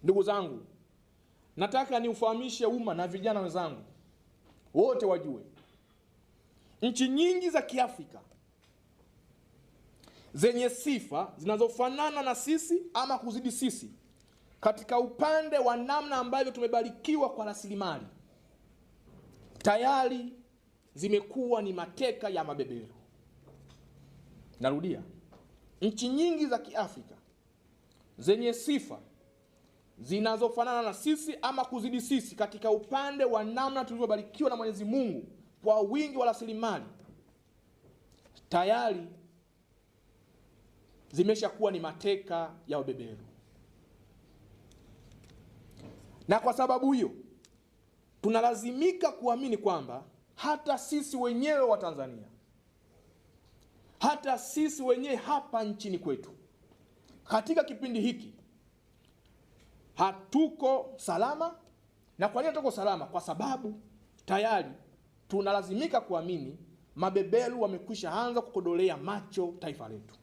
Ndugu zangu, nataka niufahamishe umma na vijana wenzangu wote wajue, nchi nyingi za Kiafrika zenye sifa zinazofanana na sisi ama kuzidi sisi katika upande wa namna ambavyo tumebarikiwa kwa rasilimali, tayari zimekuwa ni mateka ya mabeberu. Narudia, nchi nyingi za Kiafrika zenye sifa zinazofanana na sisi ama kuzidi sisi katika upande wa namna tulivyobarikiwa na Mwenyezi Mungu kwa wingi wa rasilimali, tayari zimeshakuwa ni mateka ya wabeberu. Na kwa sababu hiyo tunalazimika kuamini kwamba hata sisi wenyewe wa Tanzania, hata sisi wenyewe hapa nchini kwetu, katika kipindi hiki hatuko salama. Na kwa nini hatuko salama? Kwa sababu tayari tunalazimika kuamini mabeberu wamekwisha anza kukodolea macho taifa letu.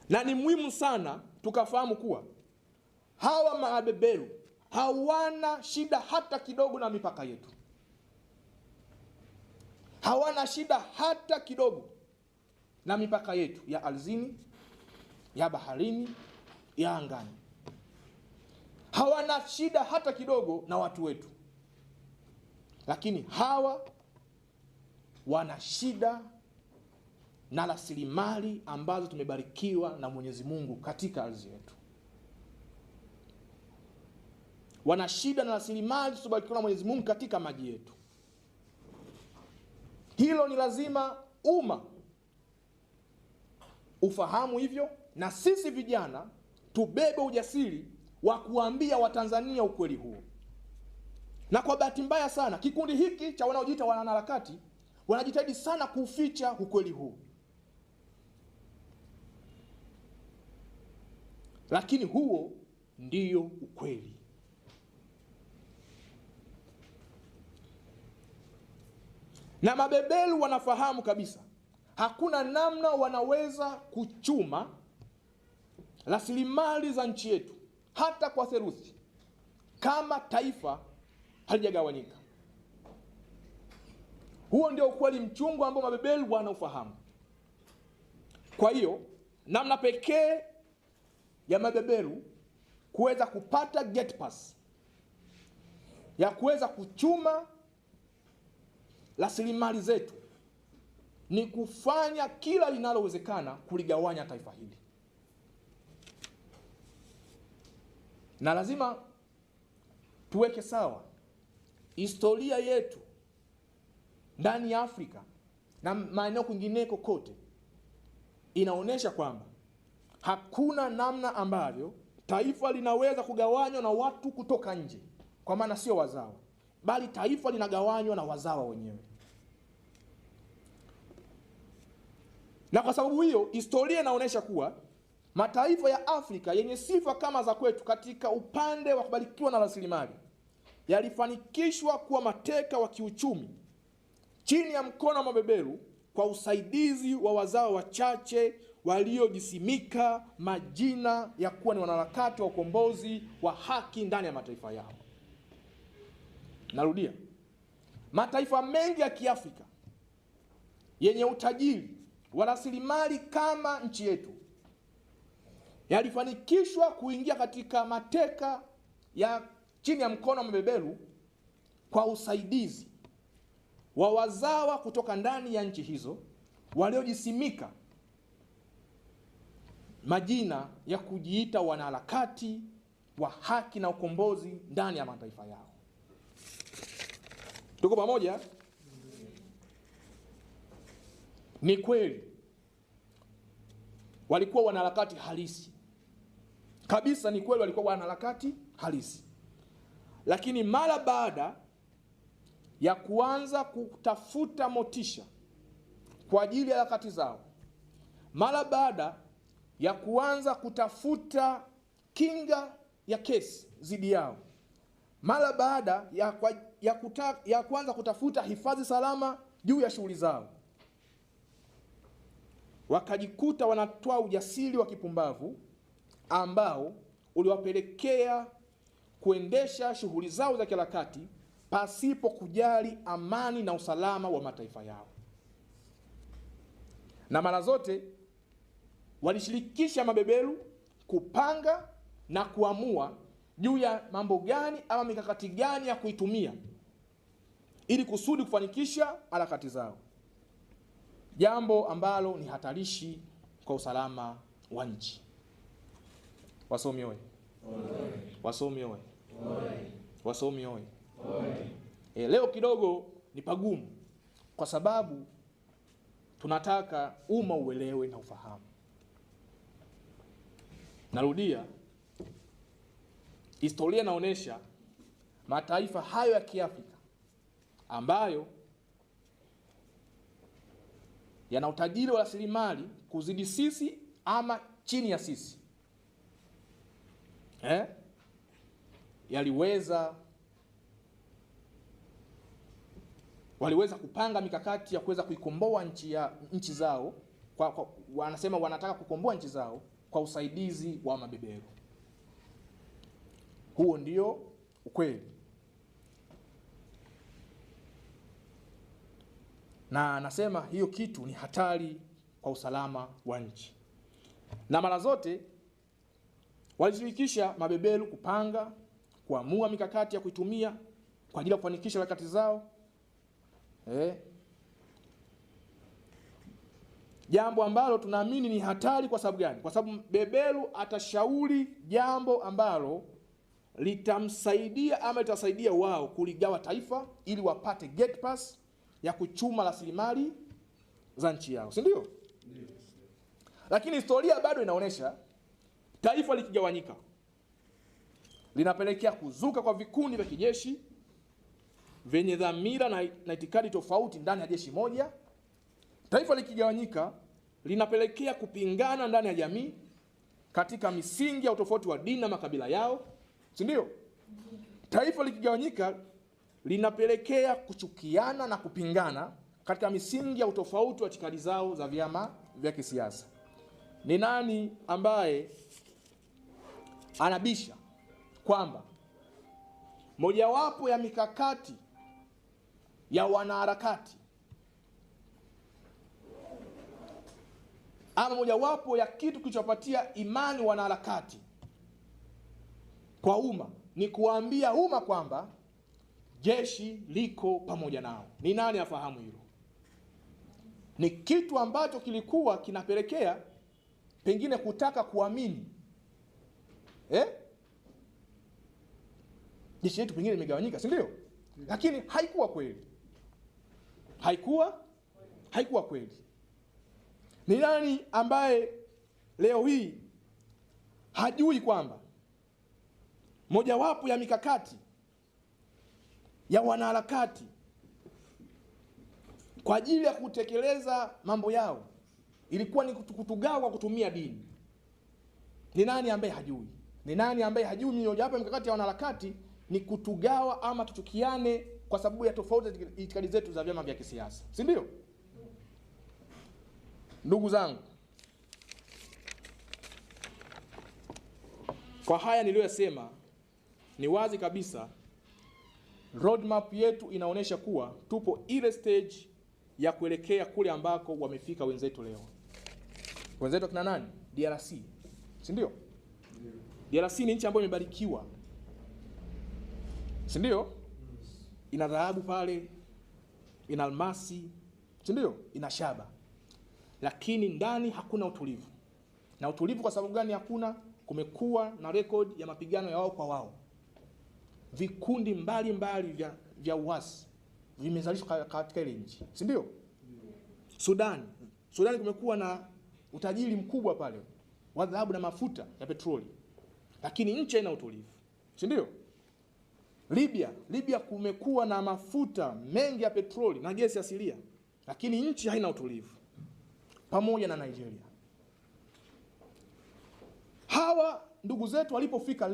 Na ni muhimu sana tukafahamu kuwa hawa mabeberu hawana shida hata kidogo na mipaka yetu. Hawana shida hata kidogo na mipaka yetu ya ardhini, ya baharini, ya angani. Hawana shida hata kidogo na watu wetu. Lakini hawa wana shida na rasilimali ambazo tumebarikiwa na Mwenyezi Mungu katika ardhi yetu. Wana shida na rasilimali tulizobarikiwa na Mwenyezi Mungu katika maji yetu. Hilo ni lazima umma ufahamu hivyo, na sisi vijana tubebe ujasiri wa kuambia Watanzania ukweli huo. Na kwa bahati mbaya sana, kikundi hiki cha wanaojiita wanaharakati wanajitahidi sana kuficha ukweli huu. Lakini huo ndiyo ukweli. Na mabeberu wanafahamu kabisa hakuna namna wanaweza kuchuma rasilimali za nchi yetu hata kwa theluthi kama taifa halijagawanyika. Huo ndio ukweli mchungu ambao mabeberu wanaufahamu. Kwa hiyo namna pekee ya mabeberu kuweza kupata gate pass ya kuweza kuchuma rasilimali zetu ni kufanya kila linalowezekana kuligawanya taifa hili. Na lazima tuweke sawa historia yetu ndani ya Afrika na maeneo kwingineko kote inaonyesha kwamba hakuna namna ambavyo taifa linaweza kugawanywa na watu kutoka nje, kwa maana sio wazawa, bali taifa linagawanywa na wazawa wenyewe. Na kwa sababu hiyo, historia inaonyesha kuwa mataifa ya Afrika yenye sifa kama za kwetu katika upande wa kubarikiwa na rasilimali yalifanikishwa kuwa mateka wa kiuchumi chini ya mkono wa mabeberu kwa usaidizi wa wazawa wachache waliojisimika majina ya kuwa ni wanaharakati wa ukombozi wa haki ndani ya mataifa yao. Narudia, mataifa mengi ya Kiafrika yenye utajiri wa rasilimali kama nchi yetu yalifanikishwa kuingia katika mateka ya chini ya mkono wa mabeberu kwa usaidizi wa wazawa kutoka ndani ya nchi hizo waliojisimika majina ya kujiita wanaharakati wa haki na ukombozi ndani ya mataifa yao. Tuko pamoja? Ni kweli walikuwa wanaharakati halisi kabisa, ni kweli walikuwa wanaharakati halisi, lakini mara baada ya kuanza kutafuta motisha kwa ajili ya harakati zao, mara baada ya kuanza kutafuta kinga ya kesi dhidi yao, mara baada ya kuanza kutafuta hifadhi salama juu ya shughuli zao, wakajikuta wanatoa ujasiri wa kipumbavu ambao uliwapelekea kuendesha shughuli zao za kiharakati pasipo kujali amani na usalama wa mataifa yao. Na mara zote walishirikisha mabeberu kupanga na kuamua juu ya mambo gani ama mikakati gani ya kuitumia ili kusudi kufanikisha harakati zao, jambo ambalo ni hatarishi kwa usalama wa nchi. Wasomi oye! Wasomi oye! Wasomi oye! Leo kidogo ni pagumu kwa sababu tunataka umma uelewe na ufahamu. Narudia, historia inaonyesha mataifa hayo ya Kiafrika ambayo yana utajiri wa rasilimali kuzidi sisi ama chini ya sisi, waliweza kupanga mikakati ya kuweza kuikomboa nchi zao wanasema wanataka kukomboa nchi zao kwa usaidizi wa mabeberu. Huo ndio ukweli. Na nasema hiyo kitu ni hatari kwa usalama wa nchi. Na mara zote walishirikisha mabeberu kupanga, kuamua mikakati ya kuitumia kwa ajili ya kufanikisha harakati zao. Jambo ambalo tunaamini ni hatari. Kwa sababu gani? Kwa sababu beberu atashauri jambo ambalo litamsaidia ama litasaidia wao kuligawa taifa ili wapate gate pass ya kuchuma rasilimali za nchi yao, si ndio? Lakini historia bado inaonyesha taifa likigawanyika linapelekea kuzuka kwa vikundi vya kijeshi vyenye dhamira na itikadi tofauti ndani ya jeshi moja. Taifa likigawanyika linapelekea kupingana ndani ya jamii katika misingi ya utofauti wa dini na makabila yao, si ndio? Taifa likigawanyika linapelekea kuchukiana na kupingana katika misingi ya utofauti wa itikadi zao za vyama vya kisiasa. Ni nani ambaye anabisha kwamba mojawapo ya mikakati ya wanaharakati ama mojawapo ya kitu kilichopatia imani wanaharakati kwa umma ni kuambia umma kwamba jeshi liko pamoja nao? Ni nani afahamu hilo? Ni kitu ambacho kilikuwa kinapelekea pengine kutaka kuamini jeshi letu pengine limegawanyika, si ndio? Lakini haikuwa kweli. Haikuwa kweli. Ni nani ambaye leo hii hajui kwamba mojawapo ya mikakati ya wanaharakati kwa ajili ya kutekeleza mambo yao ilikuwa ni kutugawa kwa kutumia dini. Ni nani ambaye hajui? Ni nani ambaye hajui mojawapo ya mikakati ya wanaharakati ni kutugawa ama tuchukiane kwa sababu ya tofauti za itikadi zetu za vyama vya kisiasa, si ndio? Ndugu zangu, kwa haya niliyosema, ni wazi kabisa roadmap yetu inaonyesha kuwa tupo ile stage ya kuelekea kule ambako wamefika wenzetu leo. Wenzetu kina nani? DRC, si ndio? DRC ni nchi ambayo imebarikiwa, si ndio? Ina dhahabu pale, ina almasi, si ndio? Ina shaba. Lakini ndani hakuna utulivu. Na utulivu kwa sababu gani hakuna? Kumekuwa na record ya mapigano ya wao kwa wao. Vikundi mbalimbali vya uasi vimezalishwa katika ile nchi, si ndio? Sudan kumekuwa na utajiri mkubwa pale wa dhahabu na mafuta ya petroli, lakini nchi haina utulivu, si ndio? Libya kumekuwa na mafuta mengi ya petroli na gesi asilia, lakini nchi haina utulivu, pamoja na Nigeria. Hawa ndugu zetu walipofika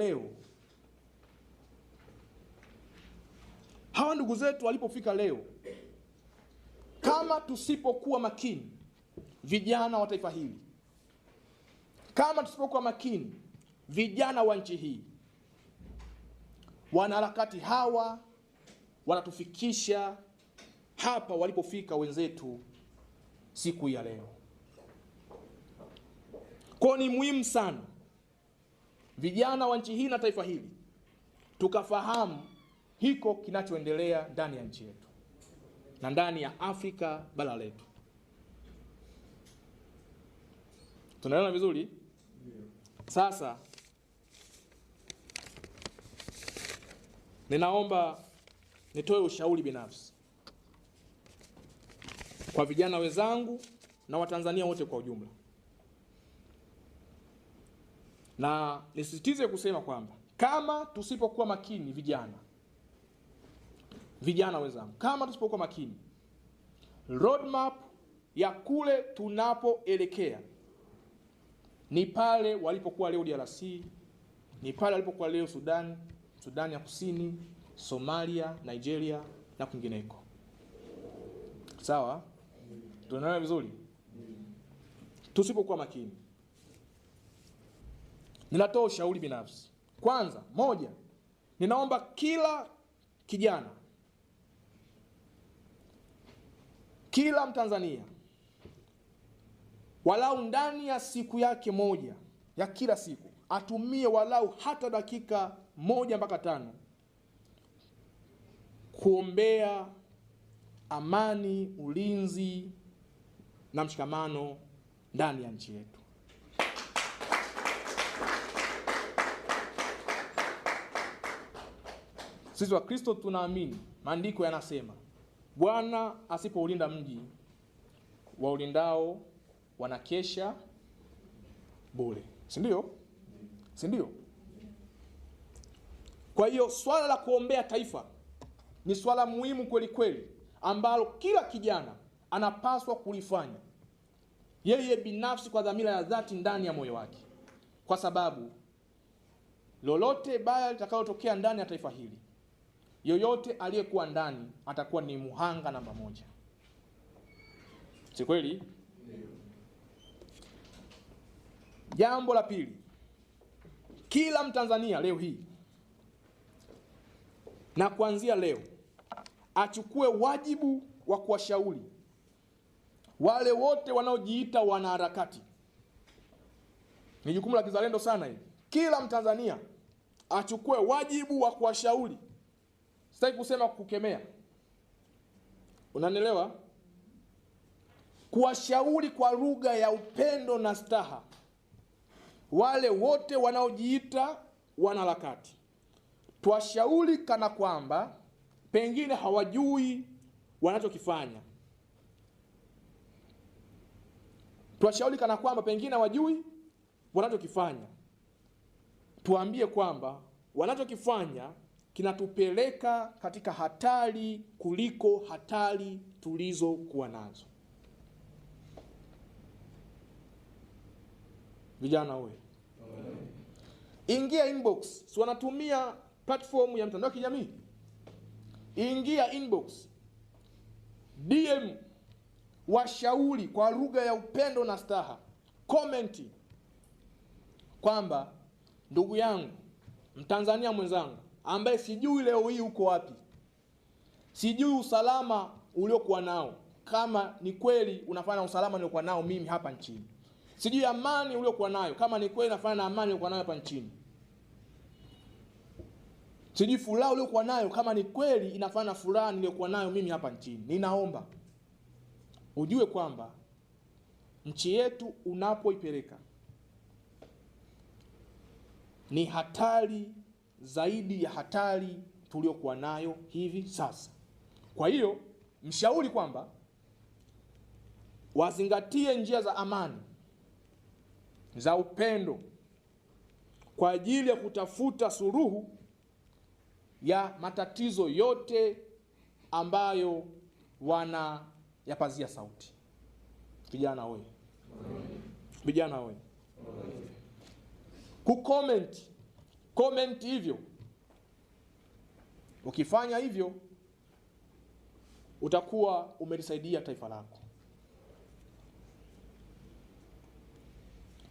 leo, kama tusipokuwa makini, vijana wa taifa hili, kama tusipokuwa makini, vijana wa nchi hii, wanaharakati hawa wanatufikisha hapa walipofika wenzetu siku ya leo. Kwa ni muhimu sana vijana wa nchi hii na taifa hili tukafahamu hiko kinachoendelea ndani ya nchi yetu na ndani ya Afrika bara letu. Tunaelewana vizuri? Sasa ninaomba nitoe ushauri binafsi kwa vijana wenzangu na Watanzania wote kwa ujumla. Na nisisitize kusema kwamba kama tusipokuwa makini, vijana wenzangu, kama tusipokuwa makini, roadmap ya kule tunapoelekea ni pale walipokuwa leo DRC, ni pale walipokuwa leo Sudan ya Kusini, Somalia, Nigeria na kwingineko. Sawa? Tunaelewa vizuri? Tusipokuwa makini. Ninatoa ushauri binafsi. Kwanza, moja, ninaomba kila kijana, kila Mtanzania, walau ndani ya siku yake moja ya kila siku atumie walau hata dakika 1 mpaka 5 kuombea amani, ulinzi na mshikamano ndani ya nchi yetu. Sisi Wakristo tunaamini, maandiko yanasema, Bwana asipoulinda mji, waulindao wanakesha bure. Si ndio? Si ndio? Kwa hiyo swala la kuombea taifa ni swala muhimu kweli kweli ambalo kila kijana anapaswa kulifanya yeye binafsi kwa dhamira ya dhati ndani ya moyo wake. Kwa sababu lolote baya litakalotokea ndani ya taifa hili, yoyote aliyekuwa ndani atakuwa ni muhanga namba 1. Si kweli? Jambo la pili, kila Mtanzania leo hii na kuanzia leo achukue wajibu wa kuwashauri wale wote wanaojiita wanaharakati. Ni jukumu la kizalendo sana hili. Kila Mtanzania achukue wajibu wa kuwashauri. Sitaki kusema kukemea. Unanielewa? Kuwashauri kwa lugha ya upendo na staha wale wote wanaojiita wanaharakati. Tuwashauri kana kwamba pengine hawajui wanachokifanya. Tuwashauri kana kwamba pengine hawajui wanachokifanya. Tuambie kwamba wanachokifanya kinatupeleka katika hatari kuliko hatari tulizokuwa nazo. Vijana wewe, ingia inbox, si wanatumia platform ya mtandao wa kijamii? Ingia inbox, DM, washauri kwa lugha ya upendo na staha, comment kwamba ndugu yangu, Mtanzania mwenzangu ambaye sijui leo hii uko wapi, sijui usalama uliokuwa nao, kama ni kweli unafanya usalama niliokuwa nao mimi hapa nchini, sijui amani uliokuwa nayo, kama ni kweli nafanya na amani uliokuwa nayo hapa nchini, sijui furaha uliokuwa nayo, kama ni kweli inafanya na furaha niliokuwa nayo mimi hapa nchini. Ninaomba ujue kwamba nchi yetu unapoipeleka ni hatari zaidi ya hatari tuliokuwa nayo hivi sasa. Kwa hiyo mshauri kwamba wazingatie njia za amani, za upendo, kwa ajili ya kutafuta suluhu ya matatizo yote ambayo wanayapazia sauti. Vijana wewe, vijana wewe, comment hivyo. Ukifanya hivyo utakuwa umelisaidia taifa lako,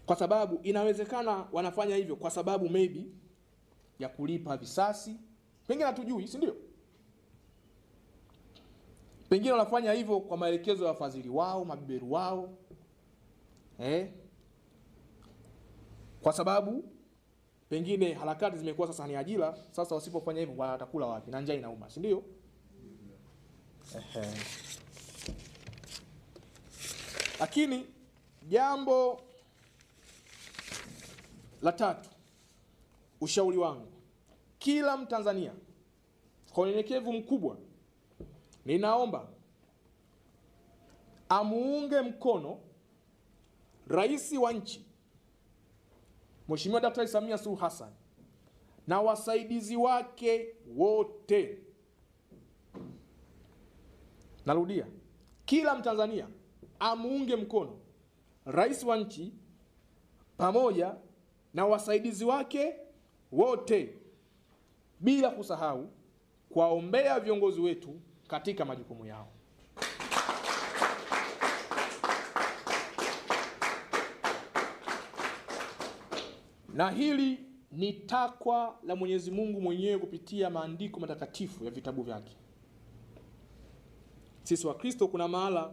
kwa sababu inawezekana wanafanya hivyo kwa sababu maybe ya kulipa visasi, pengine hatujui, si ndio? Pengine wanafanya hivyo kwa maelekezo ya wafadhili wao, mabeberu wao, kwa sababu pengine harakati zimekuwa sasa ni ajira. Sasa wasipofanya hivyo watakula wapi? Na njaa inauma, si ndio? Lakini jambo la tatu, ushauri wangu, kila Mtanzania kwa unyenyekevu mkubwa ninaomba amuunge mkono Rais wa nchi Mheshimiwa Daktari Samia Suluhu Hassan na wasaidizi wake wote. Narudia, kila Mtanzania amuunge mkono Rais wa nchi pamoja na wasaidizi wake wote, bila kusahau kuwaombea viongozi wetu katika majukumu yao. Na hili ni takwa la Mwenyezi Mungu mwenyewe kupitia maandiko matakatifu ya vitabu vyake. Sisi Wakristo kuna mahala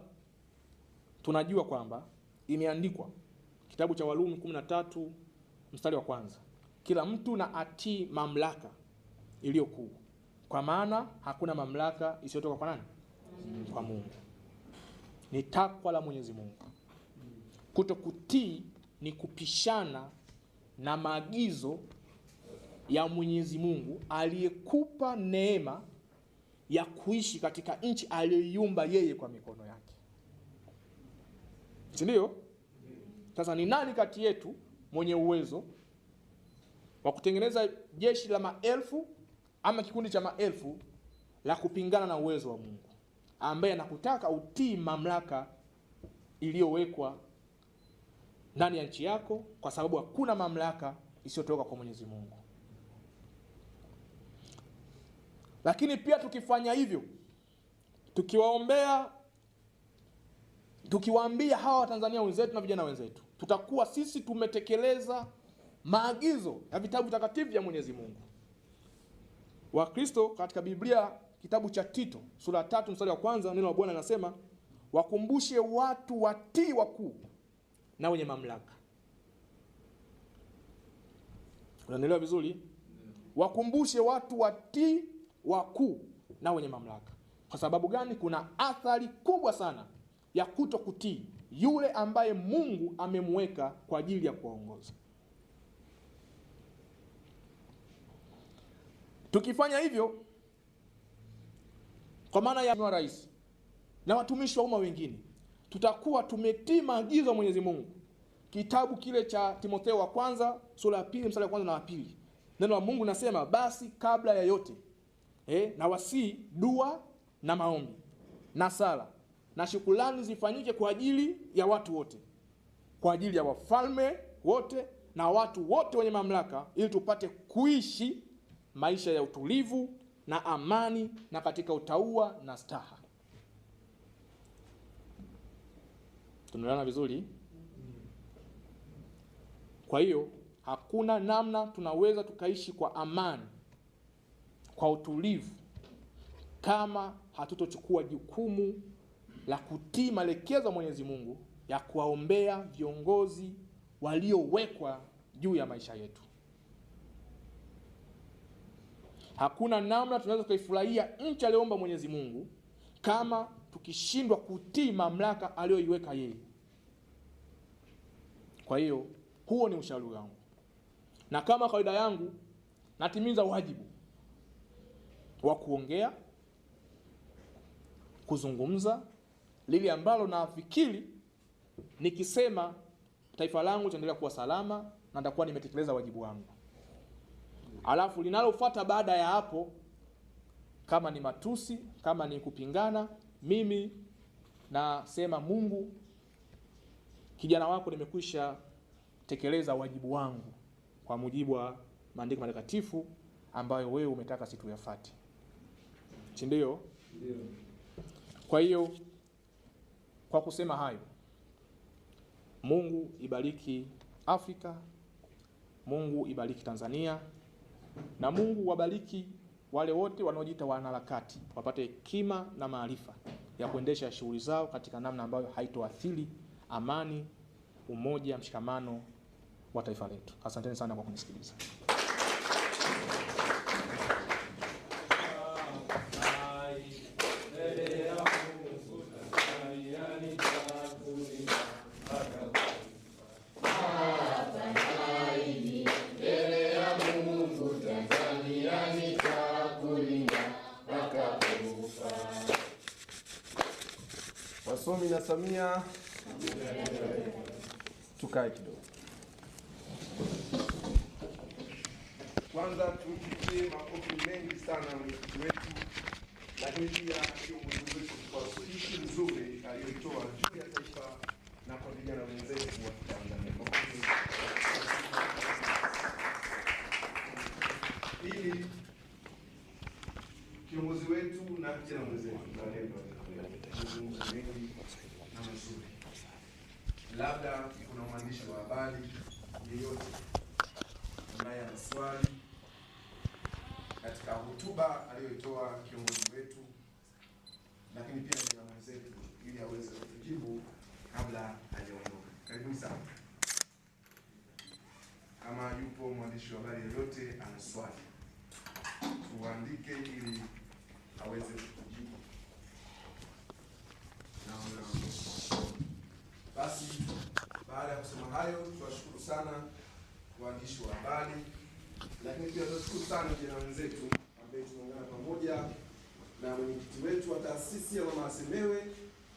tunajua kwamba imeandikwa, kitabu cha Warumi 13 mstari wa 1, kila mtu na atii mamlaka iliyo kuu, kwa maana hakuna mamlaka isiyotoka kwa nani? Kwa Mungu. Ni takwa la Mwenyezi Mungu. Kutokutii ni kupishana na maagizo ya Mwenyezi Mungu aliyekupa neema ya kuishi katika nchi aliyoiumba yeye kwa mikono yake, si ndio? Sasa ni nani kati yetu mwenye uwezo wa kutengeneza jeshi la maelfu ama kikundi cha maelfu la kupingana na uwezo wa Mungu ambaye anakutaka utii mamlaka iliyowekwa ndani ya nchi yako, kwa sababu hakuna mamlaka isiyotoka kwa Mwenyezi Mungu. Lakini pia tukifanya hivyo, tukiwaambia hawa Watanzania wenzetu na vijana wenzetu, tutakuwa sisi tumetekeleza maagizo ya vitabu takatifu vya Mwenyezi Mungu. Wakristo katika Biblia, kitabu cha Tito sura 3 mstari wa 1, neno la Bwana linasema, wakumbushe watu watii wakuu na wenye mamlaka. Unanielewa vizuri? Wakumbushe watu watii wakuu na wenye mamlaka. Kwa sababu gani? Kuna athari kubwa sana ya kutokutii yule ambaye Mungu amemweka kwa ajili ya kuwaongoza. Tukifanya hivyo, kwa maana ya rais na watumishi wa umma wengine, tutakuwa tumetii maagizo ya Mwenyezi Mungu. Kitabu kile cha Timotheo wa kwanza sura ya 2 mstari wa 1 na wa 2, neno la Mungu linasema basi kabla ya yote na wasii dua na maombi na sala na shukrani zifanyike kwa ajili ya watu wote, kwa ajili ya wafalme wote na watu wote wenye mamlaka, ili tupate kuishi maisha ya utulivu na amani na katika utauwa na staha. Tunaelewana vizuri? Kwa hiyo hakuna namna tunaweza tukaishi kwa amani, kwa utulivu, kama hatutochukua jukumu la kutii maelekezo ya Mwenyezi Mungu ya kuwaombea viongozi waliowekwa juu ya maisha yetu. Hakuna namna tunaweza kuifurahia nchi aliyoomba Mwenyezi Mungu kama tukishindwa kutii mamlaka aliyoiweka yeye. Kwa hiyo huo ni ushauri wangu, na kama kawaida yangu natimiza wajibu wa kuongea, kuzungumza lile ambalo nafikiri nikisema taifa langu litaendelea kuwa salama na nitakuwa nimetekeleza wajibu wangu. Alafu linalofuata baada ya hapo, kama ni matusi, kama ni kupingana, mimi nasema Mungu, kijana wako nimekwisha tekeleza wajibu wangu kwa mujibu wa maandiko matakatifu ambayo wewe umetaka situyafuate. Si ndio? Ndio. Kwa hiyo kwa kusema hayo, Mungu ibariki Afrika, Mungu ibariki Tanzania, na Mungu wabariki wale wote wanaojiita wanaharakati, wapate hekima na maarifa ya kuendesha shughuli zao katika namna ambayo haitoathiri amani, umoja, mshikamano wa taifa letu. Asanteni sana kwa kunisikiliza. Wasomi na Samia, tukae kidogo. Kwanza tupigie makofi mengi sana mwenyekiti wetu, lakini pia kiongozi wetu kwa suluhisho nzuri aliyotoa juu ya taifa na kwa vijana wenzetu wa Tanzania. Ili kiongozi wetu na vijana wenzetu na mazuri. Labda kuna mwandishi wa habari yeyote ambaye ana swali katika hotuba aliyoitoa kiongozi wetu, lakini pia vijana wenzetu, ili aweze kujibu kabla hajaondoka. Karibuni sana. Kama yupo mwandishi wa habari yeyote ana swali, tuandike ili aweze kujibu. Basi baada ya kusema hayo, tuwashukuru sana waandishi wa habari, lakini pia tunashukuru sana vijana wenzetu ambao tumeungana pamoja na mwenyekiti wetu wa taasisi ya Mama Asemewe,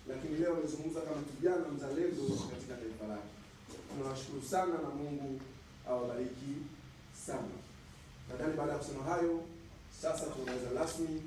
lakini leo amezungumza kama kijana mzalendo katika taifa lake. Tunawashukuru sana na Mungu awabariki sana. Nadhani baada ya kusema hayo, sasa tunaweza rasmi